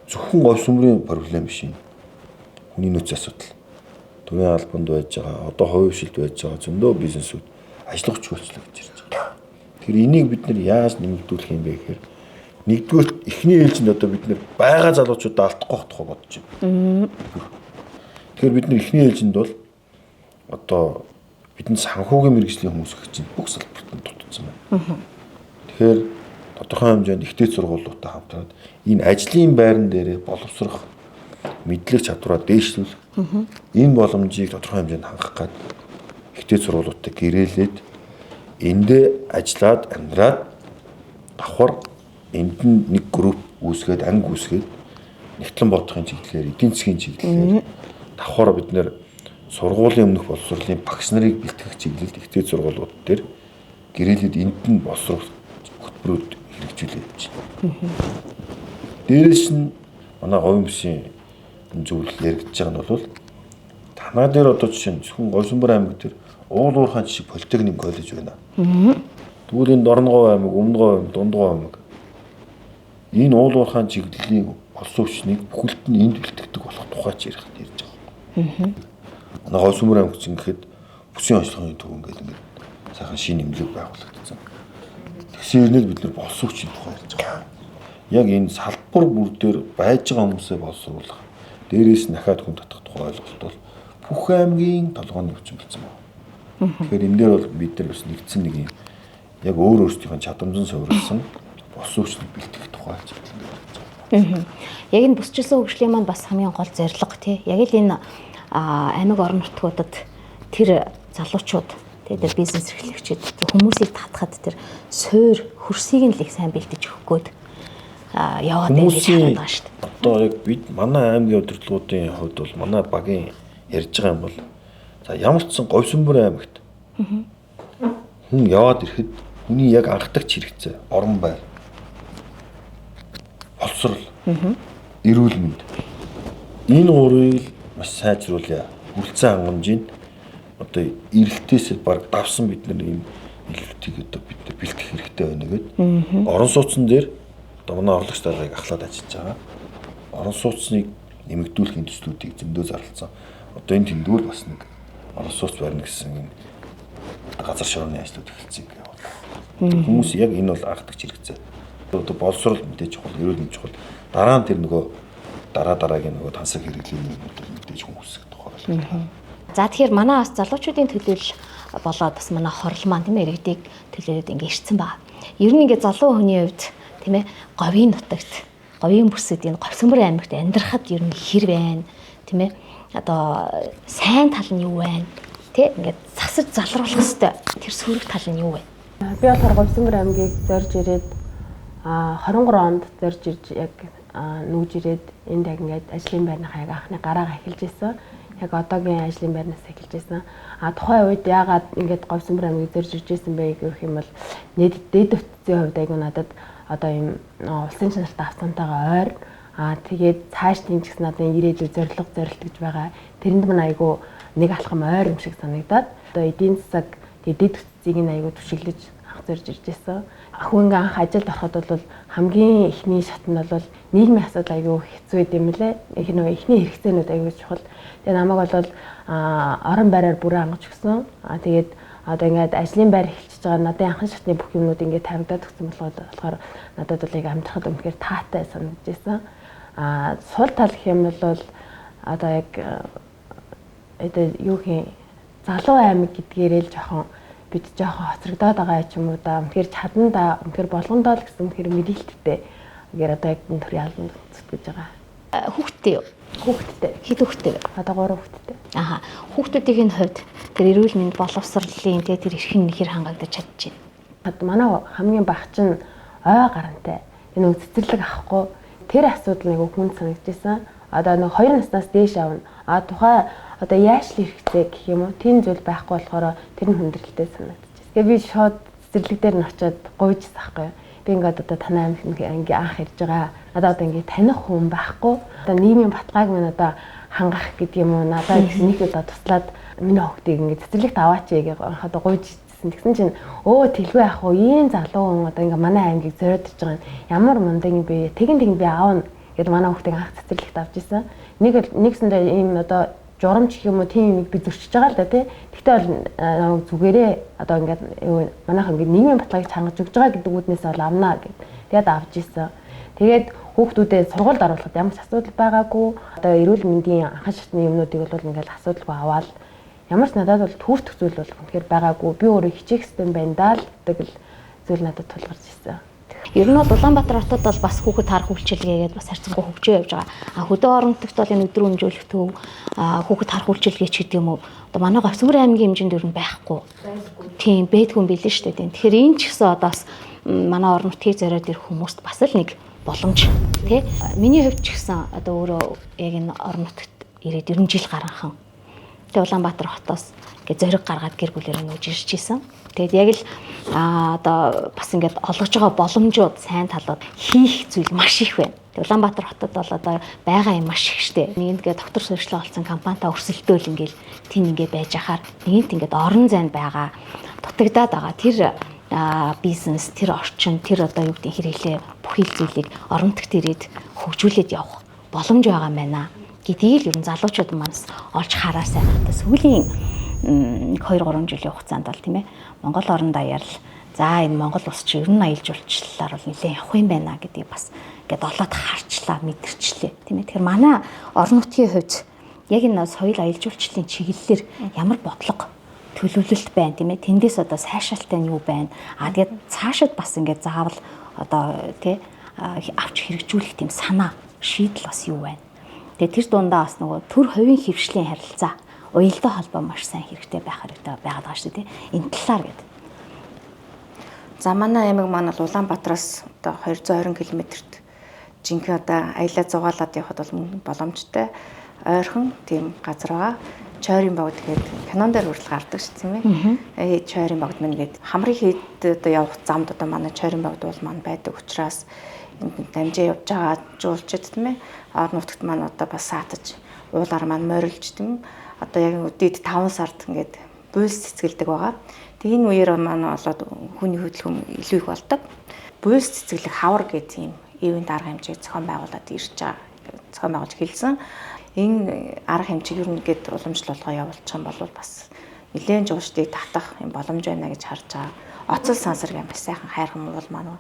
Зөвхөн Говьсүнбэрийн проблем биш юм. Хүний нөөцийн асуудал. Төрийн албанд байж байгаа, одоо хувийн хвшилд байж байгаа зөндөө бизнесүүд ажиллах хүч хөлтлөө гэж ярьж байгаа. Тэгэхээр энийг бид нэр яаж нэмэгдүүлэх юм бэ гэхээр нэгдүгээр эхний ээлжинд одоо бид нэр байгаа залуучуудаа алдахгүй тухай бодож байна. Тэгэхээр бид нэр эхний ээлжинд бол одоо бидний санхүүгийн мэргэжлийн хүмүүс гэж чинь бүх салбарт нь дутагдсан байна. Тэгэхээр тодорхой хэмжээнд ихтэй сургуулиудтай хамтраад энэ ажлын байран дээрээ боловсрох мэдлэг чадвараа дээшлүүлэх энэ боломжийг тодорхой хэмжээнд хангах гад ихтэй сургуулиудтай гэрээлээд эндээ ажиллаад амьдраад давхар энд нэг групп үүсгээд анги үүсгээд нэгтлэн бодохын чиглэлээр эдийн засгийн чиглэлээр давхар бид нэр сургуулийн өмнөх боловсролын багш нарыг бэлтгэх чиглэлд ихтэй сургуулиуд дээр гэрээлээд энд нь боловсрох хөтөлбөрүүд хэрэгжүүлээд явж байна. Дээрээс нь манай говийн бүсийн зүйл яригдж байгаа нь бол танаа дээр одоо жишээ нь зөвхөн Говьсүнбэр аймаг дээр уул уурхайн жишээ политехник коллеж байна. Тэгвэл энэ Дорногов аймаг, Өмнөговь аймаг, Дундгов аймаг энэ уул уурхайн чиглэлийн олсон хүчнийг бүхэлд нь энд бэлтгэдэг болох тухайч ярих ярьж байгаа. Манай Говьсүмбэр аймагт ингэхэд бүсийн онцлогын төв ингээд сайхан шин нэмлэг байгуулагдсан. Тэгсэн хэрнээ бид нар олсон хүчний тухай ярьж байгаа. Яг энэ салбар бүр дээр байж байгаа хүмүүсээ боловсруулах, дээрээс нь дахиад хүн татах тухай ойлголт бол бүх аймгийн толгойн өвчин болсон байна. Тэгэхээр энэ дээр бол бид нар бас нэгдсэн нэг юм яг өөр өөрсдийнхөө чадамжан суурилсан олсон хүчнийг бэлтгэх тухай хэлж. Яг энэ бүсчилсэн хөгжлийн маань бас хамгийн гол зорилго тий. Яг л энэ аймаг орон нутгуудад тэр залуучууд тэр бизнес эрхлэгчид хүмүүсийг татхад тэр суур хөрсийг нь л их сайн бэлдэж өгөх гээд яваад байж байгаа шүү дээ. Одоо яг бид манай аймгийн удирдлагуудын хувьд бол манай багийн ярьж байгаа юм бол за ямар ч сан Говьсүмбэр аймагт хүн яваад ирэхэд хүний яг анхдагч хэрэгцээ орон байр, боловсрол, эрүүл мэнд энэ гурыг маш сайжруулъя. Хүрэлцэн хангамжийн одоо эрэлтээс баг давсан бид нар ийм илүүтийг одоо бид бэлтгэх хэрэгтэй байна гэдэг. Орон сууцсан дээр одоо манай орлогч даргаыг ахлаад ажиллаж байгаа. Орон сууцныг нэмэгдүүлэхийн төслүүдийг зөндөө зарласан. Одоо энэ тэндүүр бас нэг орон сууц барина гэсэн юм газар шорны ажлууд эхэлсэн гэх юм. Хүмүүс яг энэ бол анхдагч хэрэгцээ. Одоо боловсрол мэдээж чухал, эрүүл мэнд чухал. Дараа нь тэр нөгөө дараагийн нөгөө тансаг хэрэглэлийн юмнууд мэдээж хүмүүсэх тухай байна. За тэгэхээр манай бас залуучуудын төлөөлөл болоод бас манай хорл маань тийм ээ иргэдийг төлөөлөд ингэ ирсэн байна. Ер нь ингэ залуу хүний хувьд тийм ээ говийн нутагт, говийн бүсэд энэ Говьсүмбэр аймагт амьдрахад ер нь хэр байна тийм ээ одоо сайн тал нь юу байна тий ингээд засаж залруулах хэвээр тэр сөрөг тал нь юу вэ? Би болохоор Говьсүмбэр аймгийг зорж ирээд 23 онд зорж ирж яг нүүж ирээд энд яг ингээд ажлын байрныхаа яг анхны гараагаа эхэлж ирсэн. Яг одоогийн ажлын байрнаас эхэлж ирсэн. Тухайн үед яагаад ингээд Говьсүмбэр аймгийг зорж ирж ирсэн бэ гэх юм бол дэд бүтцийн хувьд айгу надад одоо юм улсын чанартай авцантайгаа ойр тэгээд цааш тийм ч гэсэн одоо ирээдүйн зорилго зорилт гэж байгаа. Тэрэнд мань айгу нэг алхам ойр юм шиг санагдаад одоо эдийн засаг тэгээд дэд бүтцийг нь айгу түшиглэж анх зорж ирж ирсэн. Хүн анх ажилд ороход бол хамгийн ихний шат нь бол нийгмийн асуудал айгүй хэцүү байд юм лээ. Их нөгөө ихний хэрэгцээнүүд айгүй чухал. Тэгээ намайг бол орон байраар бүрээ ангаж өгсөн. Тэгээд одоо ингээд ажлын байр эхэлчихэж байгаа надад анхан шатны бүх юмнууд ингээд тавигдаад өгсөн болохоор надад бол яг амьдрахад үнэхээр таатай санагдаж байсан. Сул тал гэх юм бол одоо яг одоо юу гэх залуу аймаг гэдгээрээ л жоохон бид жоохон хоцрогдоод байгаа ч юм уу да. Үнэхээр чадандаа, үнэхээр болгондоо л гэсэн үнэхээр мэдээлэлттэй. Ингээд одоо яг энэ төрлийн албанд зүтгэж байгаа. Хүүхдтэй юу? Хүүхдтэй. Хэд хүүхдтэй вэ? Одоо 3 хүүхдтэй. Хүүхдүүдийн хувьд тэр эрүүл мэнд боловсролын тэр эрхэн хэр хангагдаж чадчихэв. Манай хамгийн баг чинь ой гарантай. Энэ нэг цэцэрлэг авахгүй тэр асуудал нэг хүн санагдчихсан. Одоо нэг 2 наснаас дээш авна. Тухай одоо яашлах хэрэгтэй гэх юм уу? Тийм зүйл байхгүй болохоор тэр нь хүндрэлтэй санагдчихсан. Тэгээ би шууд цэцэрлэг дээр нь очиод гуйжсан байхгүй юу? Би ингээд одоо танай аймаг ингээ анх ирж байгаа. Надад одоо ингээ таних хүн байхгүй. Одоо нийгмийн баталгааг минь одоо хангах гэдэг юм уу? Надад нэг удаа туслаад миний хөвгтийг ингээ цэцэрлэгт аваач гэж одоо гуйжсэн. Тэгсэн чинь тэлгүй ах уу? Ийм залуу хүн одоо ингээ манай аймгийг зориодж байгаа юм. Ямар мундаг юм бэ? Тэгин би аавна гэдэг манай хөвгтийг анх цэцэрлэгт авч ирсэн. Нэгсэндээ ийм одоо журамч гэх юм уу тийм нэг би зөрчиж байгаа л да тий. Тэгтээ бол зүгээрээ одоо ингээд манайхан ингээд нийгмийн баталгааг хангаж өгж байгаа гэдэг үднээс бол авнаа гэд. Тэгээд авч ирсэн. Тэгээд хүүхдүүдэд сургуульд оруулахад ямар ч асуудал байгаагүй. Одоо эрүүл мэндийн анхан шатны юмнуудыг бол ингээд асуудалгүй аваад ямар ч надад бол түүртэх зүйл бол үнэхээр байгаагүй. Би өөрөө хичээх систем байна даа л гэдэг л зүйл надад тулгарч ирсэн. Ер нь бол Улаанбаатар хотод бол бас хүүхэд харах үйлчилгээгээд бас харьцангуй хөгжөө явж байгаа. Хөдөө орон нутагт бол энэ өдрөө хэмжүүлэх төв хүүхэд харах үйлчилгээ ч гэдэг юм уу. Одоо манай Говьсүмбэр аймгийн хэмжээнд ер нь байхгүй. Тийм бэдгүй билээ шүү дээ. Тэгэхээр энэ ч гэсэн одоо бас манай орон нутгийг зориод ирэх хүмүүст бас л нэг боломж тий. Миний хувьд ч гэсэн одоо өөрөө яг энэ орон нутагт ирээд 9 жил гаранхан. Тэгээ Улаанбаатар хотоос ингээд зориг гаргаад гэр бүлээрээ нүүж ирж исэн. Тэгээд яг л одоо бас ингээд олгож байгаа боломжууд, сайн талууд хийх зүйл маш их байна. Тэгээд Улаанбаатар хотод бол одоо байгаа юм маш их штэ. Нэгэнд ингээд доктор сурчлага олсон компанитай өрсөлдөөл ингээд тийм ингээд байж ахаар нэгэнт ингээд орон зайд байгаа дутагдаад байгаа. Тэр бизнес, тэр орчин, тэр одоо юу гэдэг хэрэглээ бүх зүйлийг орон нутагт ирээд хөгжүүлээд явах боломж байгаа юм байна гэдгийг л ер нь залуучууд манаас олж хараасай. Сүүлийн 2-3 жилийн хугацаанд бол тийм ээ Монгол орон даяар л за энэ Монгол улс чи ер нь аялал жуулчлалаар бол нэлээд явах юм байна гэдгийг бас ингээд олоод харчлаа, мэдэрчлээ тийм ээ. Тэгэхээр манай орон нутгийн хувьд яг энэ соёл аялал жуулчлалын чиглэлээр ямар бодлого төлөвлөлт байна тийм ээ. Тэндээс одоо сайшаалтай нь юу байна? Тэгээд цаашид бас ингээд заавал одоо тий авч хэрэгжүүлэх тийм санаа, шийдэл бас юу байна? Тэгээд тэр дундаа бас нөгөө төр хувийн хөвшлийн харилцаа, уялдаа холбоо маш сайн хэрэгтэй байх хэрэгтэй байгаад байгаа шүү дээ. Энэ талаар гэдэг. За манай аймаг маань бол Улаанбаатараас одоо 220 км-т жинхэнэ одоо аялал зугаалаад явхад бол боломжтой ойрхон тийм газар байгаа. Чойрын богд гэдэг кинон дээр хүртэл гардаг шүү тийм ээ. Чойрын богд мэн гэдэг хамрын хэд одоо явах замд одоо манай чойрын богд бол маань байдаг учраас энд дамжаа явж байгаа жуулчид тийм ээ. Орон нутагт маань одоо бас саатаж уулаар маань морилж тийм одоо яг үдээд 5 сард ингээд буйлс цэцгэлдэг байгаа. Тэгээ энэ үеэр маань болоод хүний хөдөлгөөн илүү их болдог. Буйлс цэцгэлэг хавар гэх тийм ивент арга хэмжээг зохион байгуулад ирж байгаа. Зохион байгуулж хэлсэн. Энэ арга хэмжээг ер нь гээд уламжлалгаа явуулчих юм бол бас нэлээд жуулчдыг татах юм боломж байна гэж харж байгаа. Оцол сансар гэм бас сайхан хайрхан уул маань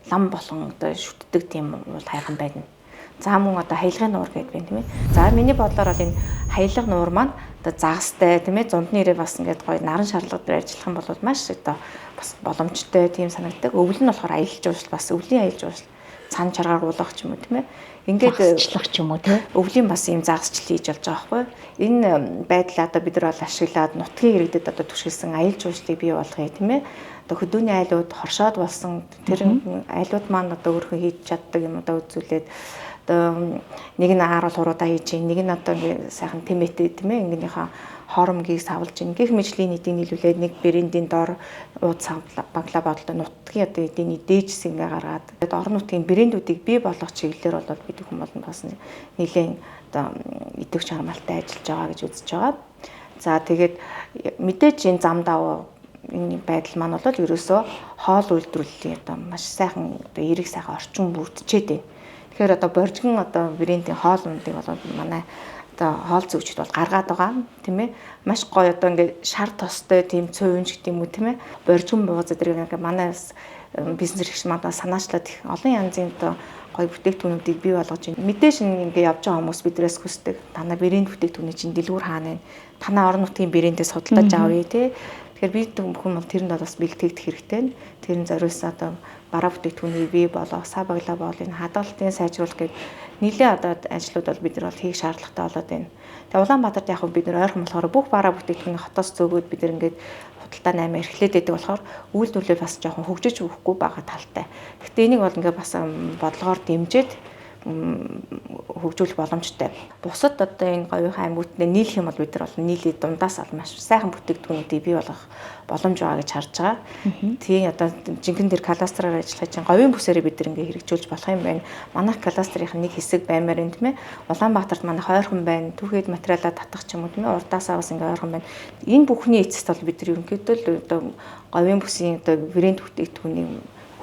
лам болон одоо шүтдэг тийм уул хайрхан байна. За мөн одоо хаялгын нуур гэдэг байна тийм ээ. За миний бодлоор бол энэ хаялга нуур маань одоо загастай тийм ээ зундны ирээ бас ингээд гоё наран шарлага дээр ажиллах юм бол маш одоо бас боломжтой тийм санагддаг. Өвөл нь болохоор аялал жуулчлал бас өвлийн аялал жуулчлал цан чаргаар уулгах ч юм уу тийм ээ. Ингээд загасчлах ч юм уу тийм өвлийн бас ийм загасчлал хийж болж байгаа байхгүй. Энэ байдлаа одоо бид нар бол ашиглаад нутгийн иргэдэд одоо түшгэлсэн аялал жуулчлалыг бий болгоё тийм ээ. Одоо хөдөөний айлууд хоршоод болсон тэр айлууд маань одоо өөрхөн хийж чаддаг юм одоо үзүүлээд одоо нэг нь ааруул хуруудаа хийж ийн нэг нь одоо ингээ сайхан тэмээтэй тийм ээ ингэнийхээ хоромгийг савлж ийн гэх мэжлийн нийтийг нийлүүлээд нэг брендийн дор ууд баглаа бодлоо нутгийн одоо эдийн дээжс ингээ гаргаад орон нутгийн брэндүүдийг бий болгох чиглэлээр бол бид хүмүүс бас нэлээд одоо идэвх чармаалтай ажиллаж байгаа гэж үзэж байгаа. За тэгээд мэдээж энэ зам даваа энэ байдал маань бол ерөөсөө хоол үйлдвэрлэлийн одоо маш сайхан одоо эрэг сайхан орчин бүрдчихэд байна. Тэгэхээр одоо боржгон одоо брендийн хоол ундыг бол манай одоо хоол зүйчд бол гаргаад байгаа тийм ээ. Маш гоё одоо ингээд шар тостой тийм цөөнж гэдэг юм уу тийм ээ. Боржгон бууз зэрэг ингээд манай бизнес эрхч мандаа санаачлаад их олон янзын одоо гоё бүтээгдэхүүнүүдийг бий болгож байна. Мэдээж ингээд явж байгаа хүмүүс бидрээс хүсдэг. Танаа брэнд бүтээгдэхүүний чинь дэлгүүр хаана вэ? Танаа орон нутгийн брэндээс судалдаж авъя тий. Тэгэхээр бид хүмүүс бол тэрэнд бас бэлтгэгдэх хэрэгтэй. Тэрэн зориулсан одоо бараа бүтээгдэхүүнийг бий болгох, сав баглаа боолын хадгалтын сайжруулах гэдэг нэлээд одоо ажлууд бол бид нар бол хийх шаардлагатай болоод байна. Тэгээ Улаанбаатарт яг бид нар ойрхон болохоор бүх бараа бүтээгдэхүүний хотоос зөөгөөд бид нар ингээд худалдаа 8 эрхлээд байдаг болохоор үйлдвэрлэл бас жоохон хөгжиж өгөхгүй байгаа талтай. Гэхдээ энийг бол ингээд бас бодлогоор дэмжиж хөгжүүлэх боломжтой. Бусад одоо энэ говийн аймагуудад нийлэх юм бол бид нар бол нийлээд дундаас ал маш сайхан бүтээгдэхүүнүүдийг бий болгох боломж байгаа гэж харж байгаа. Тийм одоо жинхэнэ дээр кластераар ажиллах чинь говийн бүсээрээ бид нар ингээ хэрэгжүүлж болох юм байна. Манайх кластерын нэг хэсэг баймаар юм тийм ээ. Улаанбаатарт манайх ойрхон байна. Түүхэд материалаа татах ч юм уу тийм ээ. Урдаасаа бас ингээ ойрхон байна. Энэ бүхний эцэст бол бид нар ерөнхийдөө л одоо говийн бүсийн одоо брэнд бүтээгдэхүүнийг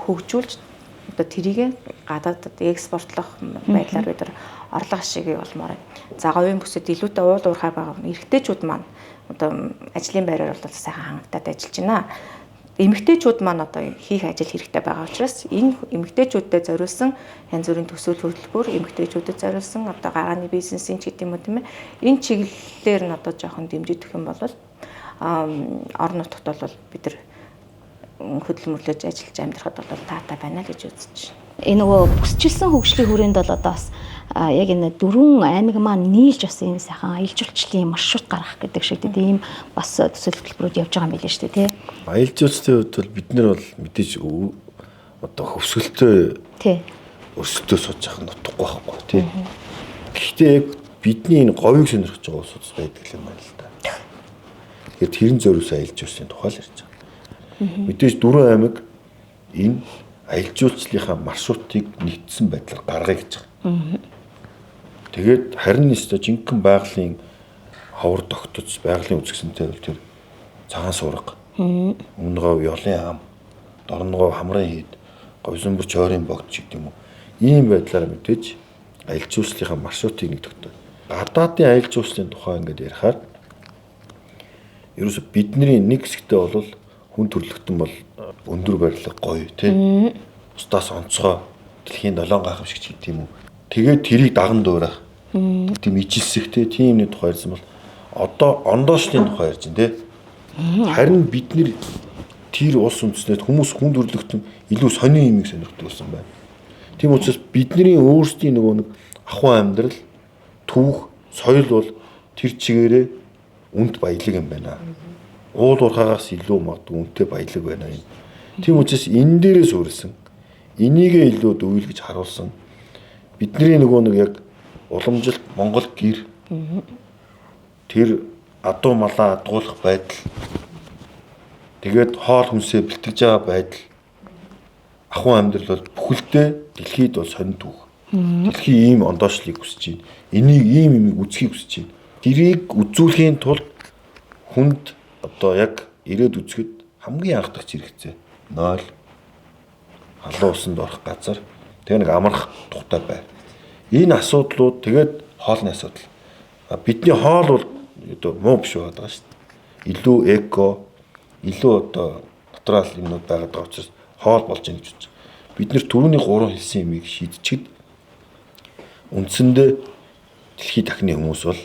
хөгжүүлж одоо тэрийг гадаад экспортлох байдлаар бид нар орлого ашигийг олмоор байна. За говийн бүсэд илүүтэй уул уурхай байгаа эрэгтэйчүүд маань одоо ажлын байраар бол сайхан хангалттай ажиллаж байна. Эмэгтэйчүүд маань одоо хийх ажил хэрэгтэй байгаа учраас энэ эмэгтэйчүүдэд зориулсан янз бүрийн төсөөл хөтөлбөр эмэгтэйчүүдэд зориулсан одоо гарааны бизнесийн ч гэдэг юм уу тийм ээ. Энэ чиглэлээр нь одоо жоохон дэмжиж өгөх юм бол орон нутгад бол бид нар хөдөлмөрлөж ажиллаж амьдрахад бол таатай байна гэж үзэж байна. Энэ нөгөө бүсчилсэн хөгжлийн хүрээнд бол одоо бас яг энэ 4 аймаг маань нийлж бас энэ сайхан аялал жуулчлалын маршрут гаргах гэдэг шиг тийм бас төсөл хөтөлбөрүүд явж байгаа юм билээ шүү дээ тий. Аялал жуулчлалын хувьд бол бид нар бол мэдээж одоо хөвсгөлтөө өрсөлдөө сууж явах нь утгагүй байхгүй тий. Гэхдээ яг бидний энэ говийг сонирхож байгаа улсууд байдаг юм байна л да. Тэгэхээр тэрэн зориулсан аялал жуулчлалын тухай л ярьж байгаа. Мэдээж 4 аймаг энэ аялал жуулчлалынхаа маршрутыг нэгдсэн байдлаар гаргая гэж байгаа. Тэгээд харин нэстэ жинхэнэ байгалийн ховор тогтоц байгалийн үзэсгэлэнтэй бол тэр цагаан сурга, өмнөгөө ёлын ам, дорногоо хамрын хийд говьсомбор чойрын богд ч гэдэг юм уу. Ийм байдлаар мэдээж аялал жуулчлалынхаа маршрутыг нэг тогтоо. Гадаадын аялал жуулчлалын тухай ингээд ярихаар ерөөсө бидний нэг хэсэгтээ бол хүн төрөлхтөн бол өндөр барилга гоё тий. Устаас онцгой дэлхийн 7 гайхамшигч гэдэг юм уу. Тэгээд тэрийг даган дуурах. Тийм ижилсэх тийм юмны тухай ярьсан бол одоо ондоошлын тухай ярьж байна тий. Харин бид нэр тэр улс үндэснэд хүмүүс хүн төрөлхтөн илүү сони юмыг сонирхдаг болсон байна. Тийм учраас бидний өөрсдийн нөгөө нэг ахуй амьдрал, түүх, соёл бол тэр чигээрээ үнд баялаг юм байна. Уул уурхаагаас илүү магадгүй үнэтэй баялаг байна юм. Тийм учраас энэ дээрээ суурилсан, энийгээ илүү дөвлөж харуулсан бидний нөгөө нэг яг уламжилт Монгол гэр тэр адуу малаа адгуулах байдал, тэгээд хоол хүнсээ бэлтгэж байгаа байдал, ахуй амьдрал бол бүхэлдээ дэлхийд бол сонин түүх. Дэлхийн ийм ондоошлыг хүсэж байна. Энийг ийм юм үзхийг хүсэж байна. Тэрийг үзүүлэхийн тулд хүнд одоо яг ирээд үзэхэд хамгийн анхдагч хэрэгцээ 0 халуун усанд орох газар, тэгээ нэг амрах тухтай бай. Энэ асуудлууд тэгээд хоолны асуудал. Бидний хоол бол одоо муу биш байгаа шүү дээ. Илүү эко, илүү одоо натурал юмнууд байгаад байгаа учраас хоол болж байгаа гэж бодож. Бид нэр түрүүний 3 хэлсэн юмыг шийдчихэд үндсэндээ дэлхийн дахны хүмүүс бол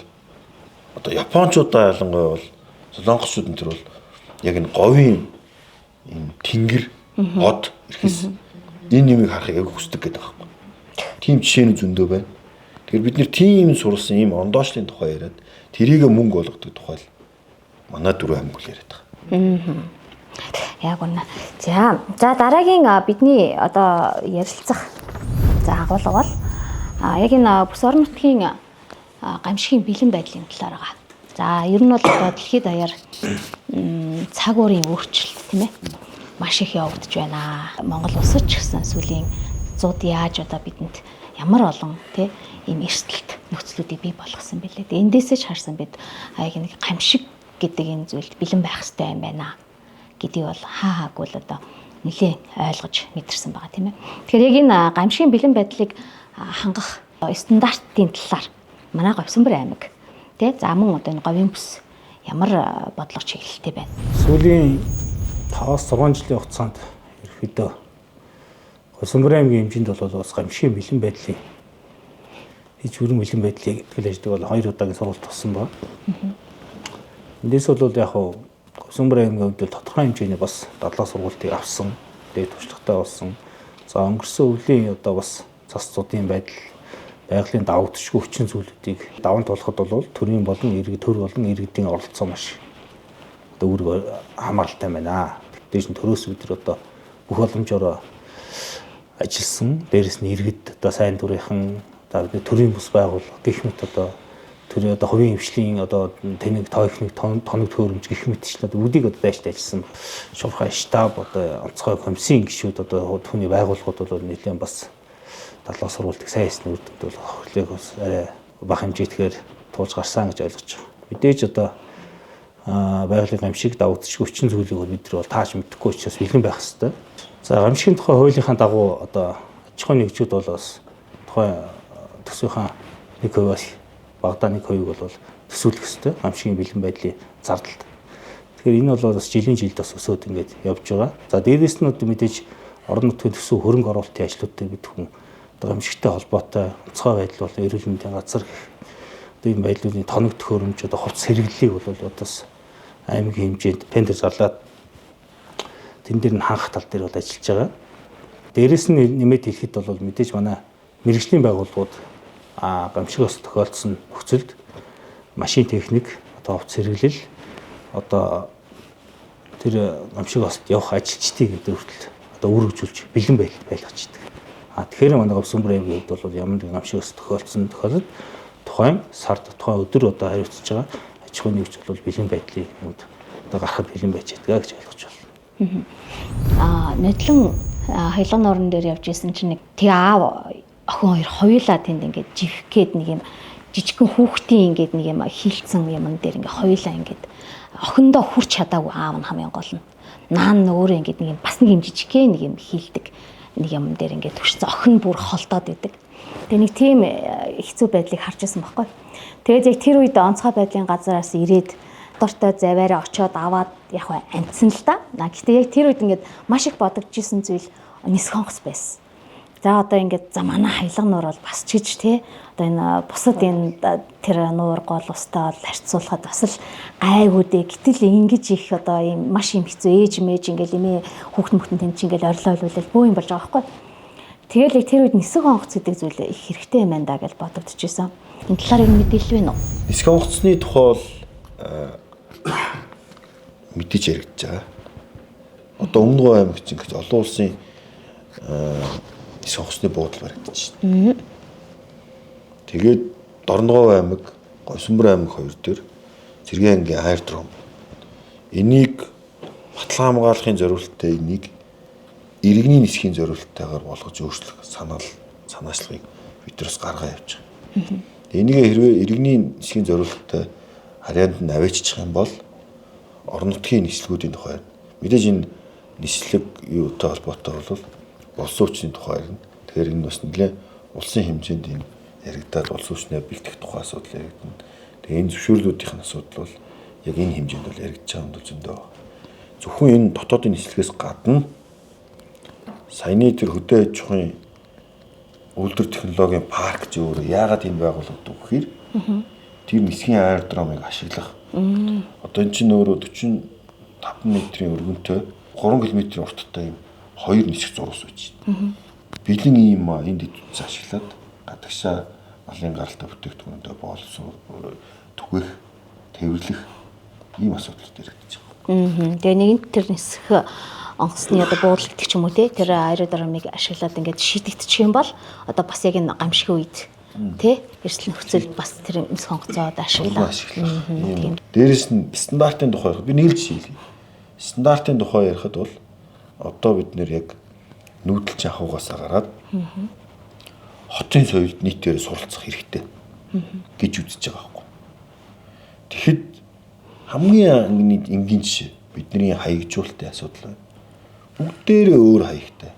одоо японочдоо ялангуяа бол солонгосчууд энэ төр бол яг энэ говийн энэ тэнгэр од эрхэс энэ юмыг харахыг яг хүсдэг гэдэг байхгүй. Тийм жишээнүүд зөндөө байна. Тэгэхээр бид нэр тийм сурсан ийм ондоошлын тухай яриад тэрийг мөнгө болгодог тухай л манай дөрөв аймаг л яриад байгаа. Яг үнэ. За дараагийн бидний одоо ярилцах агуулга бол яг энэ бүс орон нутгийн гамшигын бэлэн байдлын талаар байгаа. За ер нь бол одоо дэлхийд даяар цаг уурын өөрчлөлт тийм ээ маш их явагдаж байна. Монгол улсад ч гэсэн сүүлийн зууд яаж одоо бидэнд ямар олон тийм ийм эрсдэлт нөхцлүүдийг бий болгосон бэлээ. Эндээсээ ч харсан бид яг нэг гамшиг гэдэг энэ зүйлд бэлэн байх хэрэгтэй юм байна гэдгийг бол хаагүй л одоо нэлээд ойлгож мэдэрсэн байгаа тийм ээ. Тэгэхээр яг энэ гамшигын бэлэн байдлыг хангах стандартын талаар манай Говьсонбор аймаг тий за мөн одоо энэ говийн бүс ямар бодлого чиглэлтэй байна. Сүүлийн 5-6 жилийн хугацаанд ерөөдөө Говьсонбор аймгийн хэмжээнд бол бас гамшигын бэлэн байдлын хийж өрн бэлэн байдлыг хэлждэг бол 2 удаагийн сургалт болсон ба. Эндээс бол яг Говьсонбор аймгийн хувьд тодорхой хэмжээний бас дадлаг сургалтыг авсан, дээд туршлагатай болсон. За өнгөрсөн өвлийн одоо бас цас цуудын байдал, байгалийн давагдшгүй хүчин зүйлүүдийг даван туулахад бол төрийн болон иргэдийн оролцоо маш одоо үүрэг хамааралтай байна. Тэгтээ төрөөс бид нар одоо бүх боломжоор ажилласан. Дээрээс нь иргэд одоо сайн дурынхан одоо төрийн бус байгууллага гэх мэт одоо төрийн одоо хувийн хвшлийн одоо тэнэг тоохныг тоног төхөөрөмж гэх мэт ч одоо үдийг одоо дайштай ажилласан. Шуурхай штаб одоо онцгой комиссийн гишүүд одоо түүний байгууллагууд бол нэлээд бас дадлаг сургалтыг сайн хийсэн үрдэнд бол хөрөлөг бас арай бага хэмжээтэйгээр туулж гарсан гэж ойлгож байна. Мэдээж одоо байгалийн гамшиг давагдчихгүй хүчин зүйлийг бол бид нар бол тааж мэдэхгүй учраас бэлэн байх хэрэгтэй. За гамшигын тухай хуулийнхаа дагуу одоо аж ахуйн нэгжүүд бол бас тухайн төсвийнхаа 1%-аас багадаа 1% бол төсөөлөх хэрэгтэй гамшигын бэлэн байдлын зардалд. Тэгэхээр энэ бол бас жилийн жилд бас өсөөд ингээд явж байгаа. За дээрээс нь мэдээж орон нутгийн төсөв хөрөнгө оруулалтын ажлуудтай бид хүн гамшигтай холбоотой онцгой байдал бол эрүүл мэндийн газар одоо энэ байдлын тоног төхөөрөмж одоо хувцас хэрэглэлийг бол одоос аймгийн хэмжээнд тендер зарлаад тэн дээр нь хангах тал дээр бол ажиллаж байгаа. Дээрээс нь нэмээд хэлэхэд бол мэдээж манай мэрэгжлийн байгууллагууд гамшигоос тохиолдсон нөхцөлд машин техник одоо хувцас хэрэглэл одоо тэр гамшигоос явах ажилчдыг гэдэг хүртэл одоо үргэлжлүүлж бэлэн байлгаж идэг. Тэгэхээр манай Говьсонбор аймгийн хувьд бол ямар нэгэн гамшигоос тохиолдсон тохиолдолд тухайн сард тухайн өдөр одоо хариуцж байгаа аж ахуйн нэгж бол бэлэн байдлын юмд одоо гарахад бэлэн байж байгаа гэж ойлгож байна. Нодлон хаялган орон дээр явж исэн чинь нэг тэг аав охин хоёр хоёулаа тэнд ингээд живхэд нэг юм жижигхэн хүүхдийн ингээд нэг юм хилцэн юм дээр ингээд хоёулаа ингээд охиндоо хүрч чадаагүй аав нь хамгийн гол нь. наан өөрөө ингээд нэг юм бас нэг юм жижигхэн нэг юм хийлдэг. Нэг юм дээр ингээд төвшсөн охин бүр холдоод идэг. Тэгээ нэг тийм хэцүү байдлыг харж байсан байхгүй. Тэгээд яг тэр үед онцгой байдлын газараас ирээд дуртай заваараа очиод аваад яг хаа амтсан л да. Гэхдээ яг тэр үед ингээд маш их бодогдчихсэн зүйл нисэх онгоц байсан. За одоо ингээд за манай хаялга нуур бол бас ч гэж тий одоо энэ бусад энэ тэр нуур гол устай бол харьцуулахад бас л гайгүй дээ. Гэтэл ингэж их одоо ийм маш юм хэцүү ээж мэж ингээд эмээ хүүхд тэн чинь ингээд орлоо олвол бөө юм болж байгаа байхгүй. Тэгэл яг тэр үед нисэх онгоц гэдэг зүйл их хэрэгтэй юм байна да гэж бодогдчихсэн. Энэ талаар юу мэдээлэл вэ нөө? Нисэх онгоцны тухай бол мэдээж яригдж байгаа. Одоо Өмнөдгөө аймагт ингэж олон улсын нисэх онгоцны буудал баригдаж байна. Тэгээд Дорногов аймаг, Говьсөнбөр аймаг хоёр дээр Цэргийн ангийн аэродром. Энийг баталгаа хамгаалахын зорилттой энийг иргэний нисхийн зорилттойгоор болгож өөрчлөх санаачлагыг биднээс гаргаа явж байгаа. Энийг хэрвээ иргэний нисхийн зорилттой харьяанд нь авчиж юм бол орон нутгийн нислэгүүдийн тухай мэдээж энэ нислэг юутай холбоотой бол улсын хүчний тухай ярина. Тэгэхээр энэ бас нэлээд улсын хэмжээнд энэ яригдаад улсын хүчнээ бэлтгэх тухай асуудал яригдана. Тэгээ энэ зөвшөөрлүүдийн асуудал бол яг энэ хэмжээнд бол яригдж байгаа юм зөндөө. Зөвхөн энэ дотоодын нислэгээс гадна саяны тэр хөдөө аж ахуйн үйлдвэр технологийн парк ч өөрөө яагаад энэ байгуулагдав гэхээр тэр нисхийн аэродромыг ашиглах. Одоо энэ чинь өөрөө 45 метрийн өргөнтэй 3 км урттай юм хоёр нисэх зурус байж байна. Бэлэн ийм энд дэвтээс ашиглаад гадагшаа малын гаралтай бүтээгдэхүүнөдөө боолсон түгэх, тэвэрлэх ийм асуудал дэрэгдэж байгаа. Тэгээ нэгэн тэр нисэх онгоцны одоо буудлыг гэх юм уу те тэр аэродромыг ашиглаад ингээд шийдэгдчих юм бол одоо бас яг энэ гамшиг үед тий эрсдэл нөхцөл бас тэр нисэх онгоцоо ашиглаа. Дээрээс нь стандартын тухай би нэг л жишээ хэлье. Стандартын тухай ярихад бол одоо бид нэр яг нүүдэлч ахуйгаас гараад хотын соёлд нийтээр суралцах хэрэгтэй гэж үзэж байгаа байхгүй. Тэгэхэд хамгийн энгийн жишээ бидний хаягжуулалтын асуудал байна. Бүгдээрээ өөр хаягтай.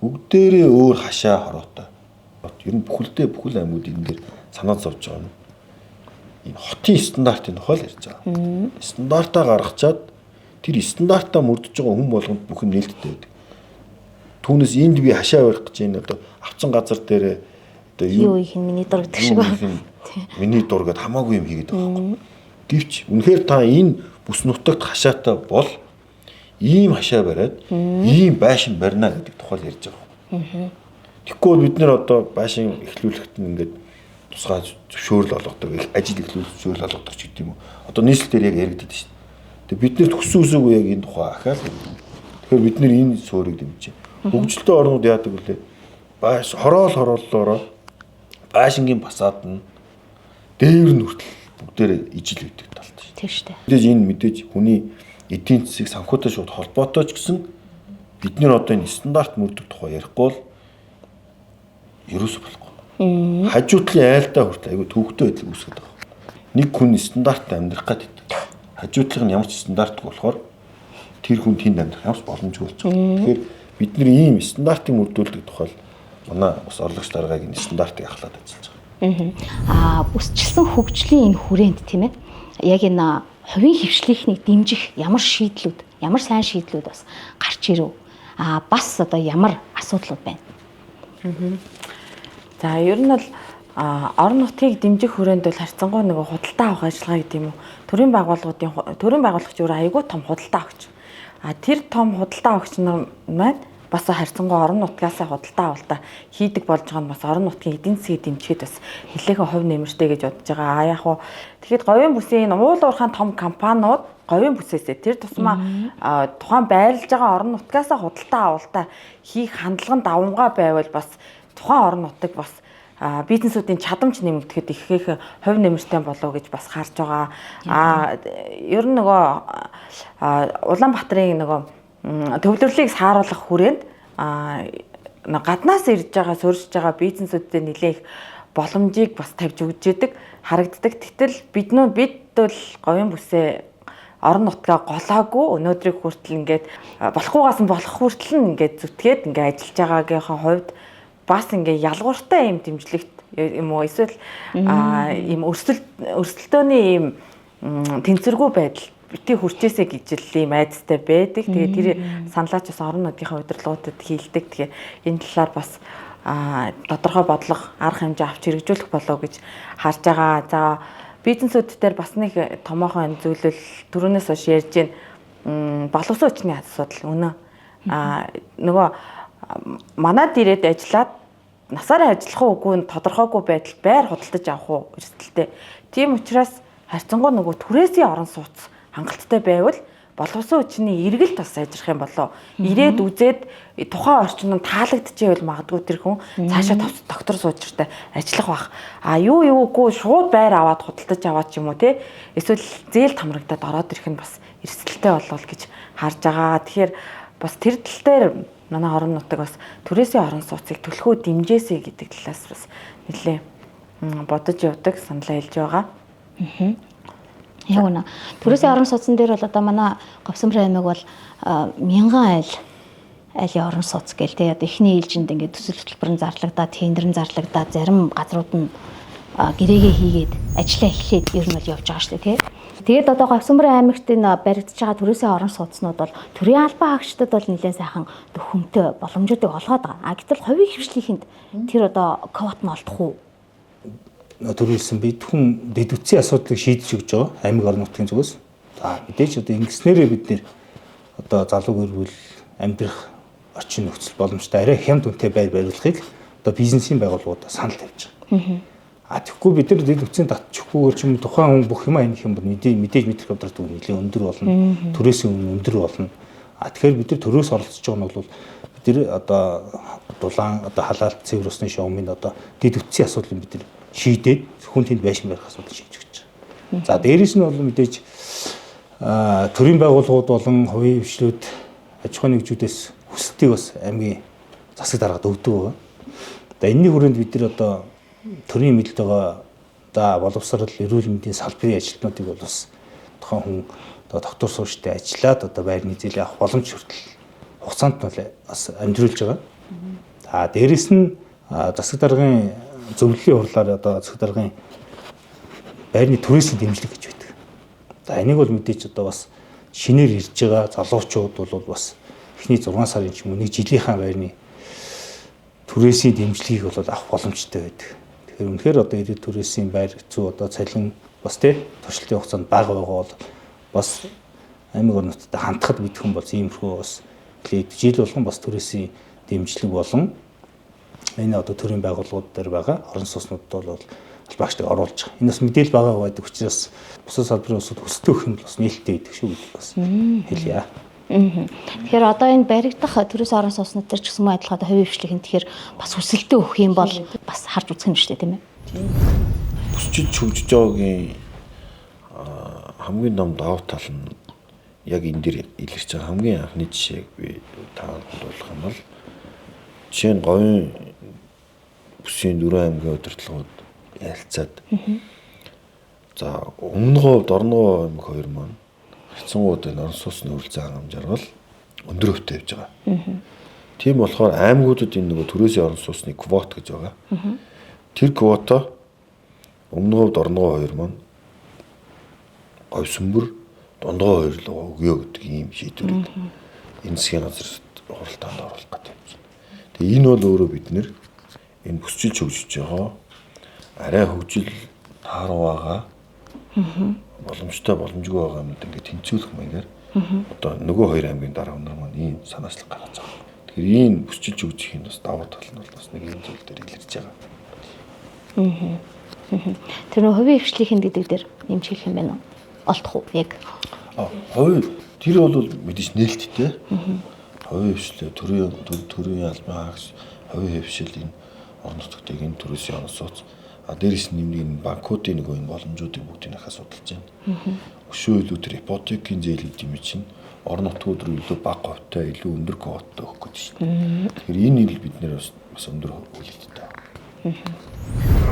Бүгдээрээ өөр хашаа хороотой. Ер нь бүхэл аймагуд энэ дээр санаа зовж байгаа юм. Энэ хотын стандартын тухай л ярьж байгаа. Стандартаа гаргачаад тэр стандартаа мөрдөж байгаа хүн болгонд бүх юм нээлттэй байдаг. Түүнээс энд би хашаа барих гэж энэ одоо авцсан газар дээр одоо юу их миний дургад шиг байна. Миний дургад хамаагүй юм хийгээд байгаа байхгүй. Гэвч үнэхээр та энэ бүс нутагт хашаатай бол ийм хашаа бариад ийм байшин барина гэдэг тухай ярьж байгаа. Тэгэхгүй бид нэр одоо байшин эхлүүлэхэд ингээд тусгай зөвшөөрөл олгодог, ажил эхлүүлэх зөвшөөрөл олгодог ч гэдэг юм уу. Одоо нийслэл дээр яг яригддаг шүү дээ. Тэгээ бид нэр төссөн үсээгүй яг энэ тухай ахаал. Тэгэхээр бид нэр энэ суурийг дэмжиж. Хөгжилтэй орнууд яадаг вүлээ? Хорооллоороо байшингийн фасад нь дээвэр нь хүртэл бүгдээрээ ижил өгдөг талтай шүү. Тийм шүү дээ. Мэдээж энэ мэдээж хүний эдийн засгийг санхүүтэй шууд холбоотой ч гэсэн бид нэр одоо энэ стандарт мөрдөх тухай ярихгүй бол ерөөсөө болохгүй. Хажуудлын айлдаа хүртэл айгүй төвөгтэй байдал үүсгэж байгаа. Нэг хүн стандарт амьдрах гэдэг. Хажуудлын нь ямар ч стандартгүй болохоор тэр хүн тэнд амьдрах ямарч боломжгүй болж байгаа. Тэгэхээр бид нэр ийм стандартыг мөрдүүлдэг тухай манай бас орлогч даргааг энэ стандартыг ахлаад ажиллаж байгаа. Бүсчилсэн хөгжлийн энэ хүрээнд тийм ээ. Яг энэ хувийн хвшлийнхнийг дэмжих ямар шийдлүүд, ямар сайн шийдлүүд бас гарч ирэв. Бас одоо ямар асуудлууд байна. За ер нь бол орон нутгийг дэмжих хүрээнд бол харьцангуй нэг худалдаа авах ажиллагаа гэдэг юм уу. Төрийн байгууллагч өөрөө айгүй том худалдаа авахч. Тэр том худалдаа авахч нар маань бас харьцангуй орон нутгаас худалдаа авалтаа хийдэг болж байгаа нь бас орон нутгийн эдийн засгийг дэмжихэд бас нэлээдээ хувь нэмэртэй гэж бодож байгаа. Яг уу тэгэхэд говийн бүсийн уул уурхайн том компаниуд говийн бүсээсээ тэр тусмаа тухайн байрлаж байгаа орон нутгаас худалдаа авалтаа хийх хандлага давмгай байвал бас тухайн орон нутаг бас бизнесүүдийн чадамж нэмэгдэхэд их хувь нэмэртэй болов гэж бас харж байгаа. Ер нь нөгөө Улаанбаатарын нөгөө төвлөрлийг сааруулах хүрээнд гаднаас ирж байгаа суурьж байгаа бизнесүүдэд нэлээх боломжийг бас тавьж өгч идэг харагддаг. Гэтэл бид бол говийн бүсээ орон нутгаа голоогүй өнөөдрийг хүртэл ингээд болохгүйгаас нь болох хүртэл нь ингээд зүтгээд ингээд ажиллаж байгаагийнхаа хувьд бас ингээд ялгууртай юм дэмжлэгт юм уу эсвэл ийм өрсөлдөөний ийм тэнцвэргүй байдал бити хүрчээсэ гэж л ийм айдастай байдаг. Тэгээд тэр саналаач бас орон нутгийнхаа удирдлагуудад хийлдэг. Тэгэхээр энэ талаар бас тодорхой бодлого арга хэмжээ авч хэрэгжүүлэх болов гэж харж байгаа. За бизнесүүд дээр бас нэг томоохон зүйлэл түрүүнээс хойш ярьж байна. Боловсон хүчний асуудал өнөө нөгөө манад ирээд ажиллаад насаараа ажиллах уугүй нь тодорхойгүй байдал байр худалдаж авах уу эрсдэлтэй. Тийм учраас харьцангуй нөгөө түрээсийн орон сууц хангалттай байвал боловсон хүчний эргэлт бас сайжрах юм болоо. Ирээд үзээд тухайн орчинд таалагдчихвэл магадгүй тэр хүн цаашаа доктор суужртай ажиллах бах. Юугүй шууд байр аваад худалдаж аваад ч юм уу те. Эсвэл зээл тамрагдаад ороод ирэх нь бас эрсдэлтэй болов гэж харж байгаа. Тэгэхээр бас тэр тал дээр манай орон нутаг бас түрээсийн орон сууцыг төлхөө дэмжээсэй гэдэг талаас бас нэлээ бодож явдаг саналаа хэлж байгаа. Яг үнэ. Түрээсийн орон сууцсан дээр бол одоо манай Говьсөнбөр аймаг бол 1000 айлын орон сууц гээл те одоо эхний ээлжинд ингээд төсөл хөтөлбөрийн зарлагдаад тендерэн зарлагдаад зарим газрууд нь гэрээгээ хийгээд ажиллаа эхлээд ер нь бол явж байгаа шүү дээ те. Тэгээд одоо Говьсөнбөр аймагт энэ баригдаж байгаа түрээсийн орон сууцнууд бол төрийн албан хаагчдад бол нэлээд сайхан төхөмтэй боломжуудыг олгоод байгаа. Гэтэл хувийн хвшлийнхэнд тэр одоо квот нь олдох уу? Төрүүлсэн бидхэн дэд үтсийн асуудлыг шийдэж өгч байгаа аймаг орон нутгийн зүгээс. За мэдээж одоо ингэснээрээ бид нэр одоо залуу гэр бүл амьдрах орчин нөхцөл боломжтой арай хямд үнэтэй байр бариулахыг одоо бизнесийн байгууллагууд санал тавьж байгаа. Тэгэхгүй бид нар дэд үтсийн татчихгүйгээр ч юм тухайн хүн бүх юм энийг юм мэдээж мэдрэх явдал нэлээд өндөр болно. Төрөөсөө өндөр болно. Тэгэхээр бид нар төрөөс оролцож байгаа нь бол бид нар одоо дулаан одоо халаалт цэвэр усны шуумын одоо дэд үтсийн асуудлыг бид нар шийдээд хүн тэнд байшин барих асуудал шийдэж өгч байгаа. За дээрээс нь бол мэдээж төрийн байгууллагууд болон хувийн хвшлүүд аж ахуйн нэгжүүдээс хүсэлтийг бас аймгийн засаг даргад өгдөг байгаа. За энэний хүрээнд бид нар одоо төрийн мэдэлд байгаа боловсрол эрүүл мэндийн салбарын ажилтнуудыг бол бас тухайн хүн одоо доктор сууштай ажиллаад одоо байрны зээл авах боломж хүртэл хугацаанд бол бас амжруулж байгаа. За дээрээс нь засаг даргын зөвлөлийн хурлаар одоо засаг даргын байрны түрээсийн дэмжлэг гэж байдаг. За энийг бол мэдээж одоо бас шинээр ирж байгаа залуучууд бол бас эхний 6 сарын ч юм уу нэг жилийнхаа байрны түрээсийн дэмжлэгийг бол авах боломжтой байдаг. Тэгэхээр үнэхээр одоо ирээд түрээсийн байр хэцүү одоо цалин бас тий туршилтын хугацаанд бага байгаа бол бас аймаг орон нутгад хандхад мэдхэн бол иймэрхүү бас жил болгон бас түрээсийн дэмжлэг болон энэ одоо төрийн байгууллагууд дээр байгаа орон сууцнууд бол албаагчдыг оруулж байгаа. Энэ бас мэдээлэл байгаа байдаг учраас бусад салбарын улсууд хүсдэг өгөх юм бол бас нээлттэй байдаг шүү гэдэг бас хэлье. Тэгэхээр одоо энэ баригдах төрөөс орон сууцнууд төр ч гэсэн мөн адилхан хувийн хвшлийнхэн тэгэхээр бас хүсэлтээ өгөх юм бол бас харж үзэх юм шүү дээ тийм ээ. Бүсчилж хөгжиж байгаагийн хамгийн том давуу тал нь яг энэ дээр илэрч байгаа хамгийн анхны жишээг би таанд хэлүүлэх юм бол жишээ нь говийн бүсийн 4 аймгийн удирдлагууд ярилцаад за өмнө говьд орногоо аймаг 2 маань хэцэнгууд энэ орон сууцны үрэлцээ хангамж жаргал өндөр хөвтэй явж байгаа. Тийм болохоор аймагуудад энэ нөгөө төрөөсийн орон сууцны квот гэж байгаа. Тэр квотоо өмнө говьд орногоо 2 маань Говьсөнбөр дундгой 2 л өгөө гэдэг ийм шийдвэрийг энэ засгийн газар хуралдаанд оруулах гэдэг юм. Тэгээ энэ бол өөрөө бид нэр энэ бүсчилж хөгжиж байгаа арай хөгжил тааруу байгаа боломжтой боломжгүй байгаа юмд ингээд тэнцвүүлэх маягаар одоо нөгөө 2 аймгийн дараа нар маань ийм санаачлаг гаргаж байгаа. Тэгэхээр энэ бүсчилж хөгжихийн бас давуу тал нь бол бас нэг юм зүйл дээр илэрч байгаа. Тэр нөх хувийн хвшлийнхэн гэдэг дээр нэмж хэлэх юм байна уу? Олдох уу яг? Хувийн тэр бол мэдээж нээлттэй. Хувийн хвшлээ төрийн албан хаагч хувийн хвшил энэ орон нутгтыг энэ төрөөсийн орон сууц дээрээс нэмнэг банкуудын нэг энэ боломжуудыг бүгдийг асуудалж байна. Өшөө илүү тэр ипотекийн зээл гэдэг юм чинь орон нутгууд руу илүү бага говьтай илүү өндөр квоттой өгөх гэж байна. Тэгэхээр энэ ил бид нэр бас өндөр хүлээлттэй байна.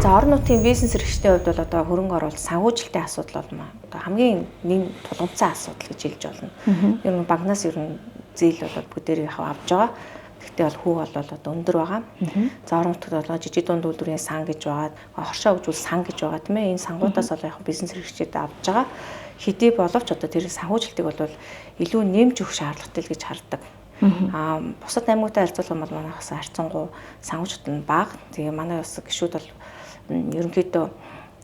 За орон нутгийн бизнес эрхчдийн хувьд бол одоо хөрөнгө оруулалт санхүүжилтийн асуудал бол одоо хамгийн нэг тулгымцсан асуудал гэж хэлж болно. Ер нь банкнаас ер нь зээл бол бүгдээр авч байгаа. Гэхдээ бол хүү бол одоо өндөр байгаа. За орон нутгад бол жижиг дунд үйлдвэрийн сан гэж байгаа, хоршоо хөгжүүл сан гэж байгаа тийм ээ. Энэ сангуудаас бол яг бизнес эрхчид авч байгаа. Хэдий боловч одоо тэр санхүүжилтийг бол илүү нэмж өгөх шаардлагатай л гэж хардаг. Бусад аймагтай харьцуулах юм бол манайхаас харьцангуй санхүүжилт нь бага. Тэгээ манай бас гишүүд бол ерөнхийдөө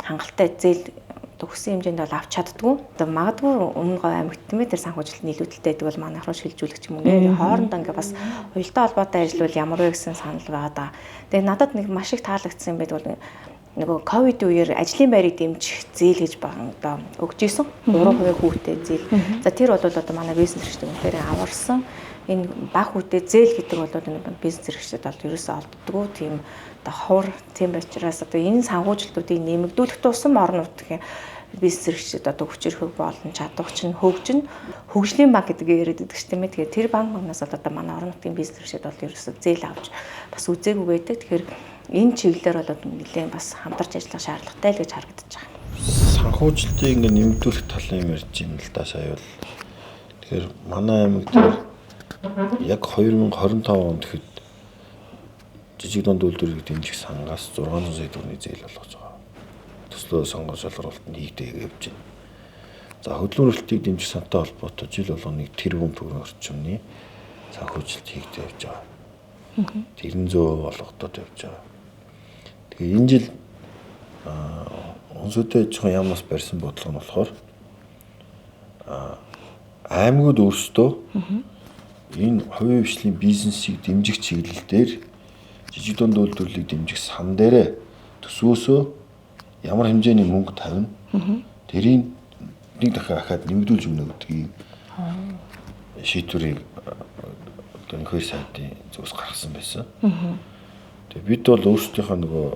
хангалттай зээл төгссөн хэмжээнд бол авч чаддгүй. Одоо магадгүй өмнө говь аймагт тийм ээ тэр санхүүжилт нь илүүдэлтэй гэдэг бол манайх руу шилжүүлэх юм уу. Хоорондоо ингээ бас уялдаа холбоотой ажиллавал ямар вэ гэсэн санал байгаа да. Тэгээ надад нэг маш их таалагдсан юм байдаг бол нөгөө ковид үеэр ажлын байрыг дэмжих зээл гэж одоо өгч исэн 3% хүүтэй зээл. За тэр бол одоо манай бизнес эрхчид үнээр аварсан. Энэ бага хүүтэй зээл гэдэг бол энэ бизнес эрхчид бол ерөөсөө олддоггүй тийм одоо ховор тийм учраас одоо энэ санхүүжилтүүдийг нэмэгдүүлэх тусам орон нутгийн бизнес эрхчид одоо хүчирхэг болон чадварч нь хөгжлийн банк гэдгийг яриад байдаг шүү дээ. Тэгэхээр тэр банкнаас одоо манай орон нутгийн бизнес эрхчид бол ерөөсөө зээл авч бас үзээгүй байдаг. Тэгэхээр энэ чиглэлээр бол нэлээд бас хамтарч ажиллах шаардлагатай л гэж харагдаж байгаа. Санхүүжилтийг ингээ нэмэгдүүлэх талын юм ярьж юм л да сая бол. Тэгэхээр манай аймаг дээр яг 2025 онд гэхэд жижиг дунд үйлдвэрийг дэмжих сангаас 600 сая төгрөгийн зээл болгож байгаа. Төслөө сонгож шалгуулалтанд хийгдээ явж байна. За хөдөлмөрлөлтийг дэмжих сантай холбоотой жил болгоно 1 тэрбум төгрөгийн орчимны санхүүжилт хийгдээ явж байгаа. Тэр нь 100% олгогдоод явж байгаа. Тэгээ энэ жил онцгой жоохон ямнаас барьсан бодлого нь болохоор аймагуд өөрсдөө энэ хувийн хвшлийн бизнесийг дэмжих чиглэлээр жижиг дунд үйлдвэрлэлийг дэмжих сан дээрээ төсвөөсөө ямар хэмжээний мөнгө тавина тэрийг нэг дахиад нэмэгдүүлж өгнө гэдгийг шийдвэрийг одоо нөхөр сайдын зүгээс гаргасан байсан. Тэгээ бид бол өөрсдийнхөө нөгөө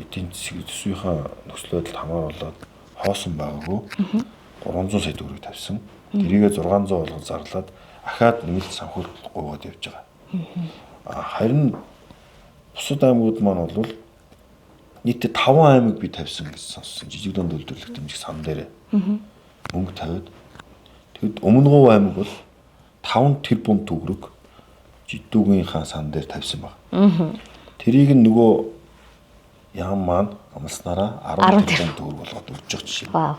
эдийн засгийн төсвийнхаа нөхцөл байдалд хамааруулаад хоосон байгаагүй 300 сая төгрөг тавьсан. Тэрийгээ 600 болгож зарлаад ахаад нэмэлт санхүүжилт гуйгаад явж байгаа. Харин бусад аймагуд маань бол нийтдээ 5 аймаг би тавьсан гэж сонссон. Жижиг дунд үйлдвэрлэлт дэмжих сан дээр мөнгө тавиад тэгэд өмнө говь аймаг бол 5 тэрбум төгрөг жидүүгийнхаа сан дээр тавьсан баг. Тэрийг нөгөө яам маань амласнараа 10 тэрбум төгрөг болгоод өгч байгаа жишээ. Вау.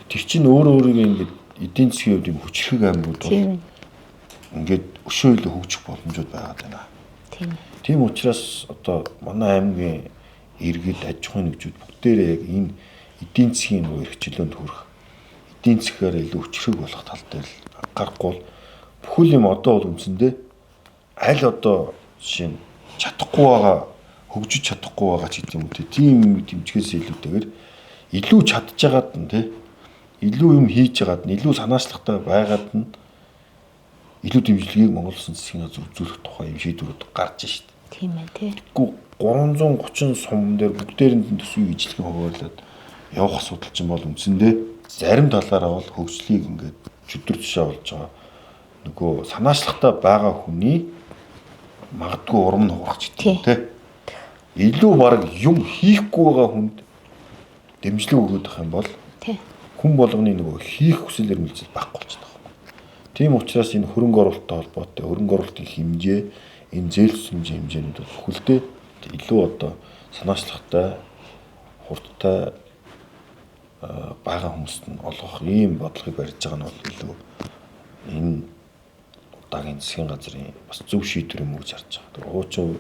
Тэр чинь өөрөөрөө ингээд эдийн засгийн хувьд юм хүчрэг аймагуд бол ингээд өшөө илүү хөгжих боломжууд байгаад байна. Тийм учраас одоо манай аймгийн иргэд аж ахуйн нэгжүүд бүгдээрээ яг энэ эдийн засгийн нөгөө эрхчлөөнд хүрэх эдийн засгаар илүү хүчрэг болох тал дээр л анхаарахгүй бүхэл юм одоо бол үндсэндээ аль одоо жишээ нь чадахгүй байгаа хөгжиж чадахгүй байгаа ч гэдэг юм үү тийм дэмжгээс илүүтэйгээр илүү чадчихагаад нь тий илүү юм хийж яагаад нь илүү санаачлагтай байгаад нь илүү дэмжлэгийг Монгол Улсын засгийн газар үзүүлэх тухай юм шийдвэрүүд гарч шít. Тийм ээ тий. Тэгэхгүй 330 сум дээр бүгдээрэнд төсвийг ижлэхэн хуваарлаад явах асуудал чинь бол үндсэндээ зарим талаараа бол хөгжлийг ингээд чөтгөр тушаа болж байгаа. Нөгөө санаачлагтай байгаа хүний магадгүй урам нь хуурах ч гэдэг тий. Илүү баг юм хийхгүй байгаа хүнд дэмжлэг өгөх байх юм бол хүн болгоны нөгөө хийх хүсэл эрмэлзэл байхгүй болчихно. Тийм учраас энэ хөрөнгө оруулалттай холбоотой хөрөнгө оруулалтын хэмжээ энэ зээл сүмжийн хэмжээнүүд бүхэлдээ илүү одоо санаачлагтай хурдтай бага хүмүүст нь олгох ийм бодлогыг барьж байгаа нь бол илүү энэ удаагийн засгийн газрын бас зөв шийдвэр юм уу гэж харж байгаа.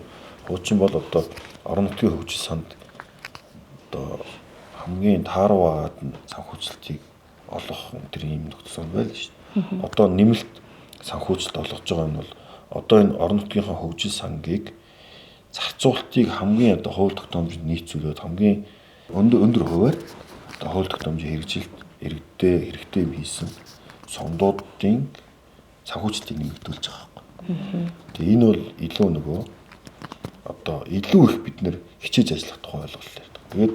Хуучин бол одоо орон нутгийн хөгжил санд одоо хамгийн тааруу байгаад нь санхүүжилтийг олгох тэр ийм нөхцөл байл шүү дээ. Одоо нэмэлт санхүүжилт олгож байгаа нь бол одоо энэ орон нутгийнхаа хөгжил сангийг зарцуулалтыг хамгийн одоо хууль тогтоомжид нийцүүлээд хамгийн өндөр хувиар одоо хууль тогтоомжийн хэрэгтэй юм хийсэн сондуудын санхүүжилтийг нэмэгдүүлж байгаа юм. Тэгээ энэ бол илүү нөгөө одоо илүү их бид нэр хичээж ажиллах тухай ойлголт ярьдаг. Тэгээд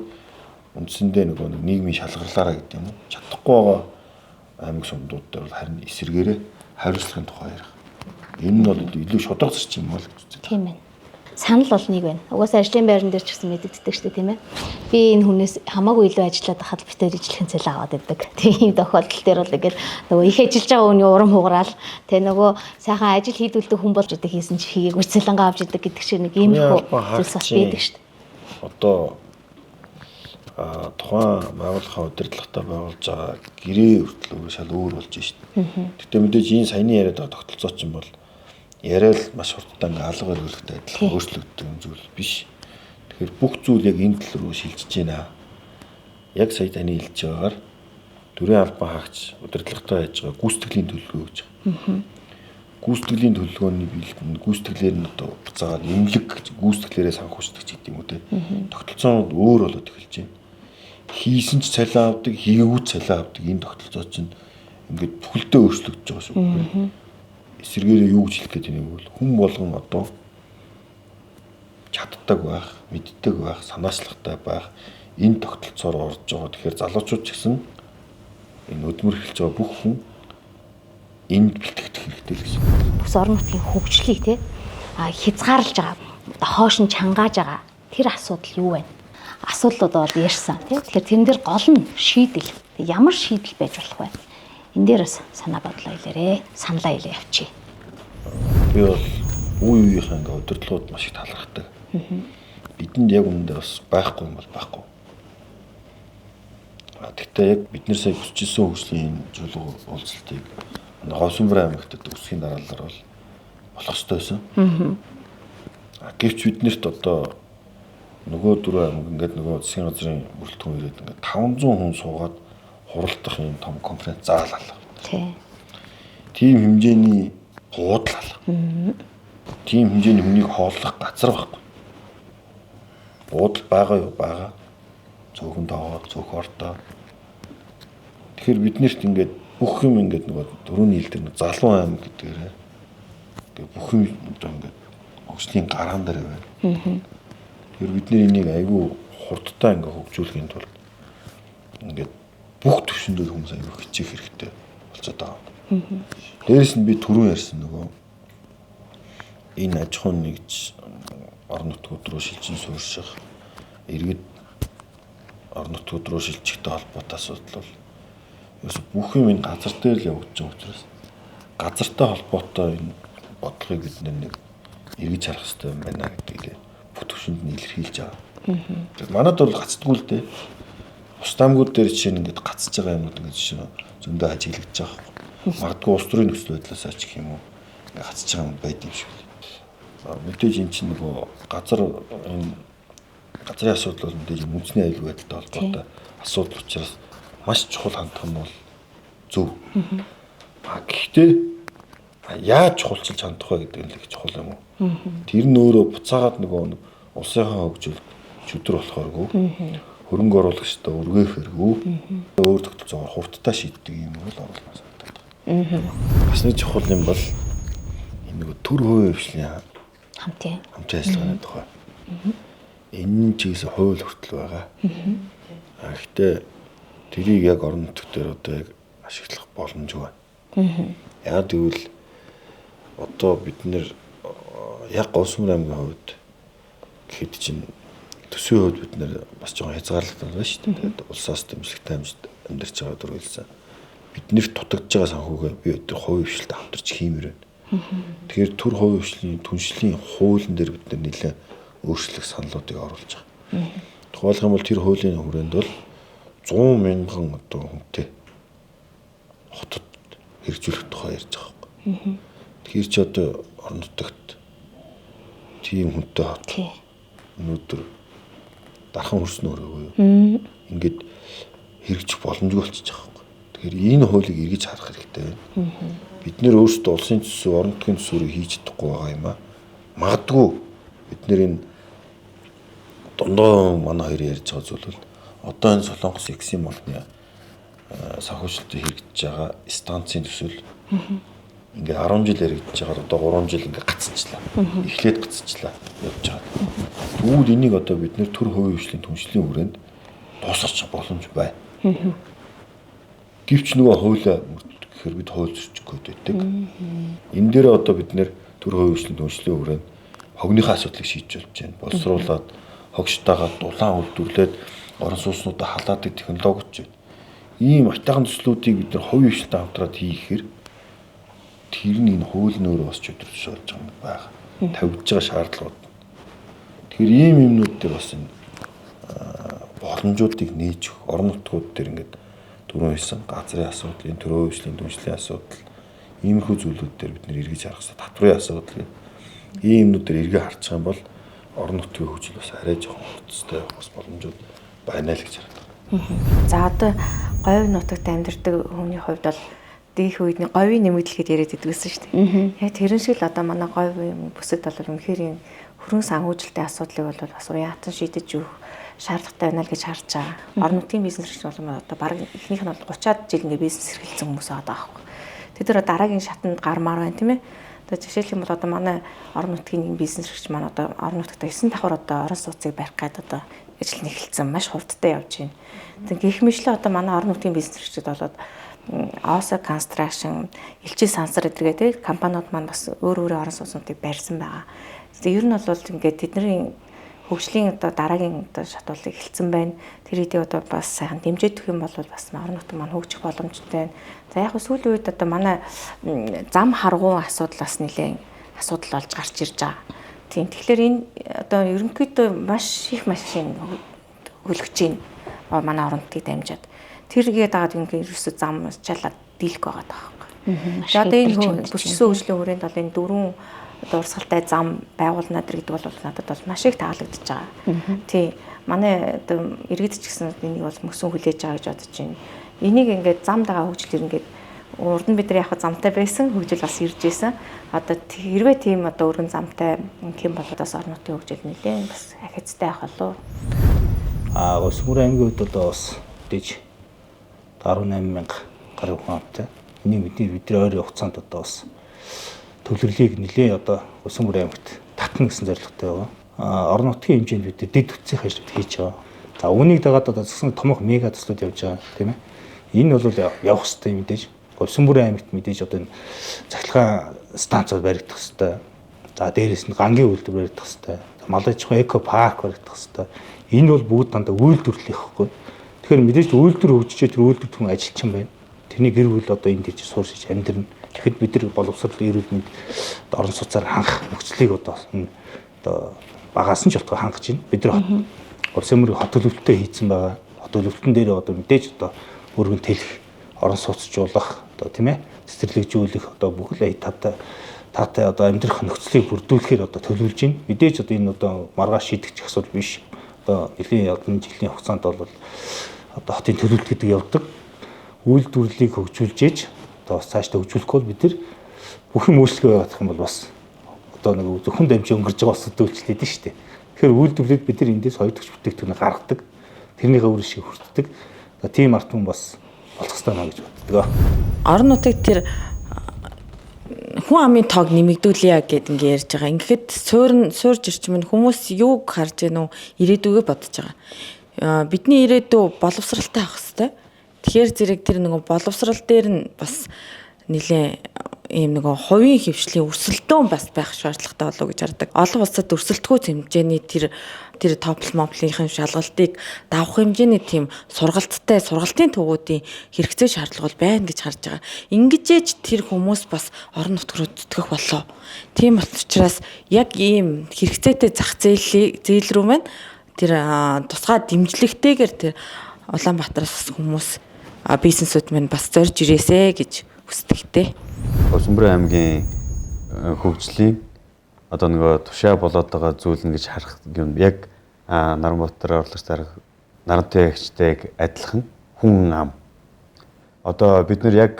үндсэндээ нөгөө нийгмийн шалгарлаараа гэдэг юм уу чадахгүй байгаа аймаг сумдууд дээр бол харин эсэргээрээ хариуцлагын тухай ярих. Энэ нь бол илүү шударга зарчим бол гэж үздэг. Тийм ээ. санал бол нэг байна. Угаасаа ажлын байран дээр ч гэсэн мэддэгддэг шүү дээ, тийм ээ. Би энэ хүнээс хамаагүй илүү ажиллаад байхад битээр ижлэхэн цалин аваад байдаг. Тийм тохиолдол дээр бол ингээд нөгөө их ажиллаж байгаа хүний урам хугараал тэ нөгөө сайхан ажил хийдүүлдэг хүн болж идэг хийсэн чи хийгээгүй цалингаа авч идэг гэдэг шиг нэг ийм зүйлс бас байдаг шүү дээ. Одоо тухайн байгууллагын удирдлагатай байгуулж байгаа гэрээ хүртэл шал өөр болж байна шүү дээ. Гэтэ мэдээж энэ саяны яриад байгаа тогтолцоо ч юм бол яриад маш хурдтай ингээ алга өргөлтэй адилхан өөрчлөгддөг юм зүйл биш. Тэгэхээр бүх зүйл яг энэ тал руу шилжиж байна. Яг сая таны хэлж байгаагаар төрийн албан хаагч удирдлагатай байж байгаа гүйцэтгэлийн төлөвлөгөө гэж байгаа. Гүйцэтгэлийн төлөвлөгөөний биелэлд гүйцэтгэлээр нь одоо буцаагаад эмнэлэг гүйцэтгэлээрээ санхүүждэг ч гэдэг юм уу те. Тогтолцоонууд өөр болоод эхэлж байна. Хийсэн ч цалин авдаг, хийгээгүй ч цалин авдаг энэ тогтолцоо чинь ингээд бүхэлдээ өөрчлөгдөж байгаа шүү. Эсвэргээрээ юу гэж хэлэх гээд юм бол хүн болгон одоо чаддаг байх, мэддэг байх, санаачлагтай байх энэ тогтолцоор орж байгаа. Тэгэхээр залуучууд ч гэсэн энэ өдмөр эхэлж байгаа бүх хүн энд бэлтгэх хэрэгтэй л гэсэн. Бүс орон нутгийн хөгжлийг те хязгаарлаж байгаа. Одоо хоош нь чангааж байгаа. Тэр асуудал юу вэ? Асуудлууд бол ярьсан тий. Тэгэхээр тэрэн дээр гол нь шийдэл. Ямар шийдэл байж болох вэ? Энд дээр бас санаа бодлоо хэлээрээ. Саналаа хэлээ явчих. Би бол үе үеийнхээ ингээ удирдлагууд маш их талархдаг. Бидэнд яг үүндээ бас байхгүй юм бол байхгүй. Гэхдээ яг бид нэр сая хүсчихсэн хөгжлийн чуулга уулзалтыг Говьсанбар аймагт үсгийн дараалал бол болох ёстой байсан. Гэвч биднэрт одоо нөгөө дөрөв аймаг ингээд нөгөө засгийн газрын бүрэлдэхүүн ирээд ингээд 500 хүн суугаад хуралдах юм том конференц заалаа. Тийм хэмжээний буудлал. Тийм хэмжээний хүнийг хооллох газар байхгүй. Буудал байгаа юу байгаа. Цөөхөн тоогоо, цөөх ордоо. Тэгэхээр биднэрт ингээд бүх юм ингээд нөгөө дөрөвний хил дээр залуу аймаг гэдгээр ингээд бүх юм одоо ингээд хөгжлийн гараан дээр байна. Тэр бидний энийг айгүй хурдтай ингээ хөгжүүлэхийн тулд ингээд бүх төвшөндөө хүмүүс айгүй хичээх хэрэгтэй болчиход байгаа. Дээрээс нь би түрүүн ярьсан нөгөө энэ аж ахуйн нэгж орон нутгууд руу шилжин суурших, иргэд орон нутгууд руу шилжихтэй холбоотой асуудал бол ерөөс бүх юм энэ газар дээр л явагдаж байгаа учраас газартай холбоотой энэ бодлогыг бид нэг эргэж харах хэрэгтэй юм байна гэдгийг бүх төвшөнд нь илэрхийлж байгаа. Манайд бол гацдаггүй л дээ. Бус аймагуд дээр чинь ингээд гацж байгаа юмуд ингээд жишээ зөндөө ажиглагдж байгаа. Магадгүй улс төрийн нөхцөл байдлаас ч гэх юм уу ингээд гацж байгаа юм байд юм шиг л. Мэдээж эн чинь нөгөө газрын асуудал бол мэдээж үндэсний аюулгүй байдалтай холбоотой асуудал учраас маш чухал хандах нь бол зөв. Гэхдээ яаж чухалчилж хандах вэ гэдэг нь л их чухал юм уу? Тэр нь өөрөө буцаагаад нөгөө улсынхаа хөгжилд чөдөр болохооргүй хөрөнгө оруулагчтай өргөөхөргүй өөр тогтолцоогоор хурдтай шийддэг юм бол оруулах санагдаад байна. Бас нэг чухал юм бол энэ нөгөө төр хувийн хвшлийн хамтын ажиллагааны тухай. Энэ чигээс хууль хүртэл байгаа. Гэхдээ тэрийг яг орон нутг дээр одоо яг ашиглах боломжгүй байна. Яг тэгвэл одоо бид нэр яг Говьсанбар аймгийн хувьд гэхэд чинь төсвийн хувьд бид нэр бас жоохон хязгаарлалтай байна шүү дээ. Тэгээд улсаас дэмжлэгтэй амжилт амьдарч байгаа дөрвөлсөн. Бид нэр дутагдж байгаа санхүүгээ би өдөр хувийн хвшилтэд хамтарч хиймээр байна. Тэгэхээр төр хувийн хвшлийн түншлийн хуулийн дээр бид нэлээд өөрчлөх саналуудыг оруулж байгаа. Тухайлх юм бол тэр хуулийн хүрээнд бол 100 мянган одоо хүнтэй хотод хэрэгжүүлэх тухай ярьж байгаа юм. Тэгэхээр ч одоо орон нутагт тийм хүнтэй хот өнөөдөр дархан хөрснө өрөөгүй юу. Ингээд хэрэгжих боломжгүй болчихж байгаа юм. Тэгэхээр энэ хуулийг эргэж харах хэрэгтэй байна. Бид нэр өөрсдөө улсын төсөв, орон нутгийн төсвөрийг хийж чадахгүй байгаа юм аа. Магадгүй бид нэр энэ дундаа манай хоёр ярьж байгаа зүйл бол одоо энэ Солонгос Эксим молны санхүүжилтөд хэрэгжиж байгаа станцын төсөл ингээ 10 жил яригдж байгаа одоо 3 жил ингээ гацчихлаа. Эхлээд гацчихлаа явж байгаа. Тэгвэл энийг одоо бид нэр төр хувийн хвшлийн түншлийн хүрээнд дуусгачих боломж байна. Гэвч нөгөө хуулиа гэхээр бид хууль зөрчих гээд байдаг. Энэ дээр одоо бид нэр төр хувийн хвшлийн түншлийн хүрээнд хогныхаа асуудлыг шийдэж болж байна. Боловсруулаад хогштойгоо дулаан үйлдвэрлээд орон сууцнуудаа халаадаг технологи ч байна. Ийм атайхан төслүүдийг бид нар хувийн хвшилтэй хамтраад хийхээр тэр нь энэ хуулийн өөрөө бас чөтгөрч болж байгаа юм байна. Тавьж байгаа шаардлагууд. Тэгэхээр ийм юмнууд дээр бас энэ боломжуудыг нээж өгөх орон нутгууд дээр ингээд түрүүн хэлсэн газрын асуудал, энэ төрөө хвшлийн дүнжлийн асуудал, иймэрхүү зүйлүүд дээр бид нэр эргэж харах хэрэгтэй. Татврын асуудал ийм юмнууд дээр эргээ харчих юм бол орон нутгийн хөгжил бас арай жоохон хурцтай бас боломжууд байна л гэж харагдав. За одоо говь нутагт амьдардаг хүний хувьд бол дэх үедний говийн нэмэгдэл гэж яриад идэгсэн шүү дээ. Яг тэрэн шиг л одоо манай говь бүсэд бол үнэхээр хөрөн санхүүжилтийн асуудлыг бол бас уяатан шийдэж өгөх шаардлагатай байна л гэж харж байгаа. Орон нутгийн бизнес эрхлэгч бол одоо баг эхнийх нь бол 30-аад жил ингээ бизнес эрхэлсэн хүмүүс байгаа байхгүй. Тэд нар дараагийн шатанд гармаар байна тийм ээ. Одоо жишээлх юм бол одоо манай орон нутгийн бизнес эрхлэгч маань одоо орон нутагт 9 давхар одоо орон сууцыг барих гээд одоо ажил нь эхэлсэн маш хурдтай явж байна. Тэгвэл гэх мэтлээ одоо манай орон нутгийн бизнес эрхлэгчид болоод Osa Construction, Элчи Сансар гэдгээр компаниуд маань бас өөр өөрийн орон сууцнуудыг барьсан байгаа. Тэгээ ер нь бол ингээд тэдний хөгжлийн одоо дараагийн одоо шатуулыг эхэлсэн байна. Тэр хэдий одоо бас сайхан дэмжиж өгөх юм бол бас орон нутаг маань хөгжих боломжтой байна. За яг сүүлийн үед одоо манай зам харгуун асуудал бас нэлээд асуудал болж гарч ирж байгаа. Тийм. Тэгэхээр энэ одоо ерөнхийдөө маш их машин хөлгөж байна. Манай орон нутгийг дамжаад тэргээ дагаад ингээд ерөөсөө зам чалаад дийлэх байгаа байхгүй. За одоо энэ бүсчсэн хөгжлийн хүрээнд бол энэ дөрвөн дурсгалтай зам байгуулнаа гэдэг бол надад бол маш их таалагдж байгаа. Тий. Манай одоо иргэд ч гэсэн энийг бол мөсөн хүлээж байгаа гэж бодож байна. Энийг ингээд зам дагаа хөгжлөөр ингээд урд нь бид нар яг замтай байсан хөгжил бас ирж байсан. Одоо хэрвээ тийм одоо өргөн замтай юм бол бас орон нутгийн хөгжил нэлээд бас ахицтай байх болов. Усмөр аймгийн хувьд одоо бас дэж 18,000 гаруй хүнтэй. Энийг бидний ойрын хугацаанд одоо бас төвлөрлийг нэлээ одоо Усмөр аймагт татна гэсэн зорилготой байгаа. Орон нутгийн хэмжээнд бид дэд үтсийн хажууд хийж байгаа. За үүнийг дагаад одоо зөвхөн томох мега төслүүд явж байгаа тийм ээ. Энэ бол явах хэрэгтэй мэдээж. Усмөр аймагт мэдээж одоо энэ цахилгаан станцууд баригдах хэрэгтэй. За дээрээс нь гангийн үйлдвэр баригдах хэрэгтэй. Малын аж ахуйн эко парк баригдах хэрэгтэй. Энэ бол бүгд дандаа үйлдвэрлэх хэвгүй. Тэгэхээр мэдээж үйлдвэр хөгжиж тэр үйлдвэр түн ажилчин байна. Тэрний гэр бүл одоо энд дэж сууршиж амьдрна. Тэгэхэд бид нар боловсрол эрүүл мэнд орон сууцаар хангах нөхцөлийг одоо багаас нь ч болтгоо хангаж байна. Бид нар улс өмөрийн хот төлөвлөлтөө хийцэн байгаа. Хот төлөвлөлтөн дээр одоо мэдээж одоо өргөн тэлэх, орон сууцжуулах одоо тийм ээ цэцэрлэгжүүлэх одоо бүхэл таатай одоо амьдрах нөхцөлийг бүрдүүлэхээр одоо төлөвлөж байна. Мэдээж одоо энэ одоо маргааш шийдэгдэх асуудал биш. Одоо нэлийн олон жилийн хугацаанд бол одоо хотын төлөвлөлт гэдэг явдаг. Үйлдвэрлэлийг хөгжүүлж ээж одоо цаашдаа хөгжүүлэхгүй бол бид нар бүх юм өөрчлөлгөө явах юм бол бас одоо нэг зөвхөн дамжиж өнгөрж байгаа бас өдөлчлээд нь шүү дээ. Тэгэхээр үйлдвэрлэлд бид нар эндээс хоёрдогч бүтээгдэхүүнээ гаргадаг. Тэрнийхээ үр шиг хүртдэг. Тийм арт хүн бас болох хэрэгтэй маа гэж боддог. Орон нутагт тэр хүн амын тоог нэмэгдүүлье гэд ингээ ярьж байгаа. Ингээд суурж ирчмэн хүмүүс юуг харж гэнэ үү? Ирээдүгөө бодож байгаа. Бидний ирээдүй боловсралтай авах хэрэгтэй. Тэгэхээр зэрэг тэр нэг боловсрал дээр нь бас нэлээ ийм нэг хувийн хөвшлийн өрсөлдөөн бас байх шаардлагатай болов уу гэж хардаг. Олон улсад өрсөлдөхүй хэмжээний тэр топл моплийнхын шалгалтыг давах хэмжээний тийм сургалтын төвүүдийн хэрэгцээ шаардлага байна гэж харж байгаа. Ингэж ээж тэр хүмүүс бас орон нутг руу зүтгэх болоо. Тийм учраас яг ийм хэрэгцээтэй зах зээл рүү маань тэр тусгай дэмжлэгтэйгээр тэр Улаанбаатараас хүмүүс бизнесүүд маань бас зорж ирээсэ гэж хүсдэгтэй. Усмөр аймгийн хөгжлийн одоо нөгөө тушаа болоод байгаа зүйл нь гэж харах юм яг Наранбаатар орлогч дарга Нарантай ягчтай адилхан хүн ам. Одоо бид нар яг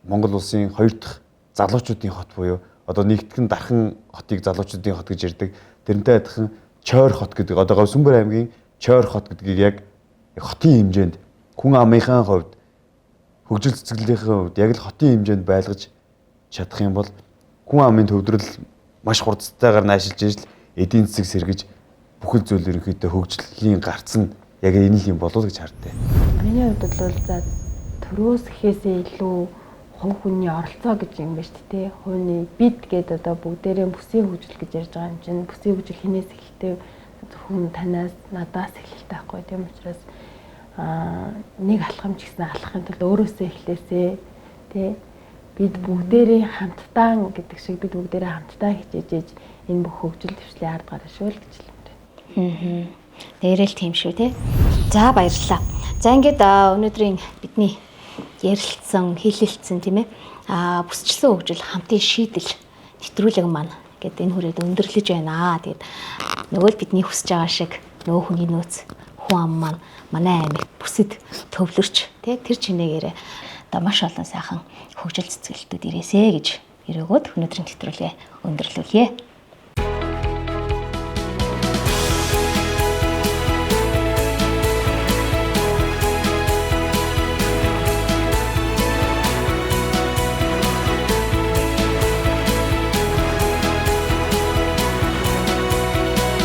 Монгол улсын хоёр дахь залуучуудын хот буюу одоо нэгтгэн дархан хотыг залуучуудын хот гэж ярьдаг. Тэрнтэй адилхан Чойр хот гэдэг одоо Усмөр аймгийн Чойр хот гэдгийг яг хотын хэмжээнд хүн амынхаа хувьд хөгжил цэцэглэлийн хувьд яг л хотын хэмжээнд байлгаж чадах юм бол хүн амын төвдрөл маш хурдтайгаар наашилж ижил эдийн засаг сэргэж бүхэл зүйл ерөнхийдөө хөгжлийн гарц нь яг энэ л юм болов уу гэж хардтай. Миний хувьд бол за төрөөс гэхээсээ илүү хувь хүний оролцоо гэж юм байна шүү дээ. Хувийн бид гэдэг одоо бүгдээрээ бүсийн хөгжил гэж ярьж байгаа юм чинь бүсийн хөгжил хинээс эхэлтэй зөвхөн танаас надаас эхэлтэй байхгүй. Тийм учраас нэг алхам ч гэсэн алхахын тулд өөрөөсөө эхлээсээ тий бид бүгдээрээ хамтдаа гэдэг шиг бид бүгдээрээ хамтдаа хичээж энэ бүх хөгжил төвшлийн ард гараа шүү л гэж хэлмээр. Дээрэл тийм шүү тий. За баярлалаа. За ингээд өнөөдрийн бидний ярилцсан, хэлэлцсэн тийм ээ. Бүсчлэн хөгжил хамтын шийдэл нэвтрүүлэг маань гэдэг энэ хүрээд өндөрлөж байна. Тэгээд нөгөө л бидний хүсэж байгаа шиг нөгөө хүний нөөц хүн ам маань манай аймаг бүсэд төвлөрч тий тэр чинээгээр одоо маш олон сайхан хөгжил цэцгэлтүүд ирээсэ гэж өрөөгөөд өнөөдрийн нэвтрүүлгээ өндөрлүүлье.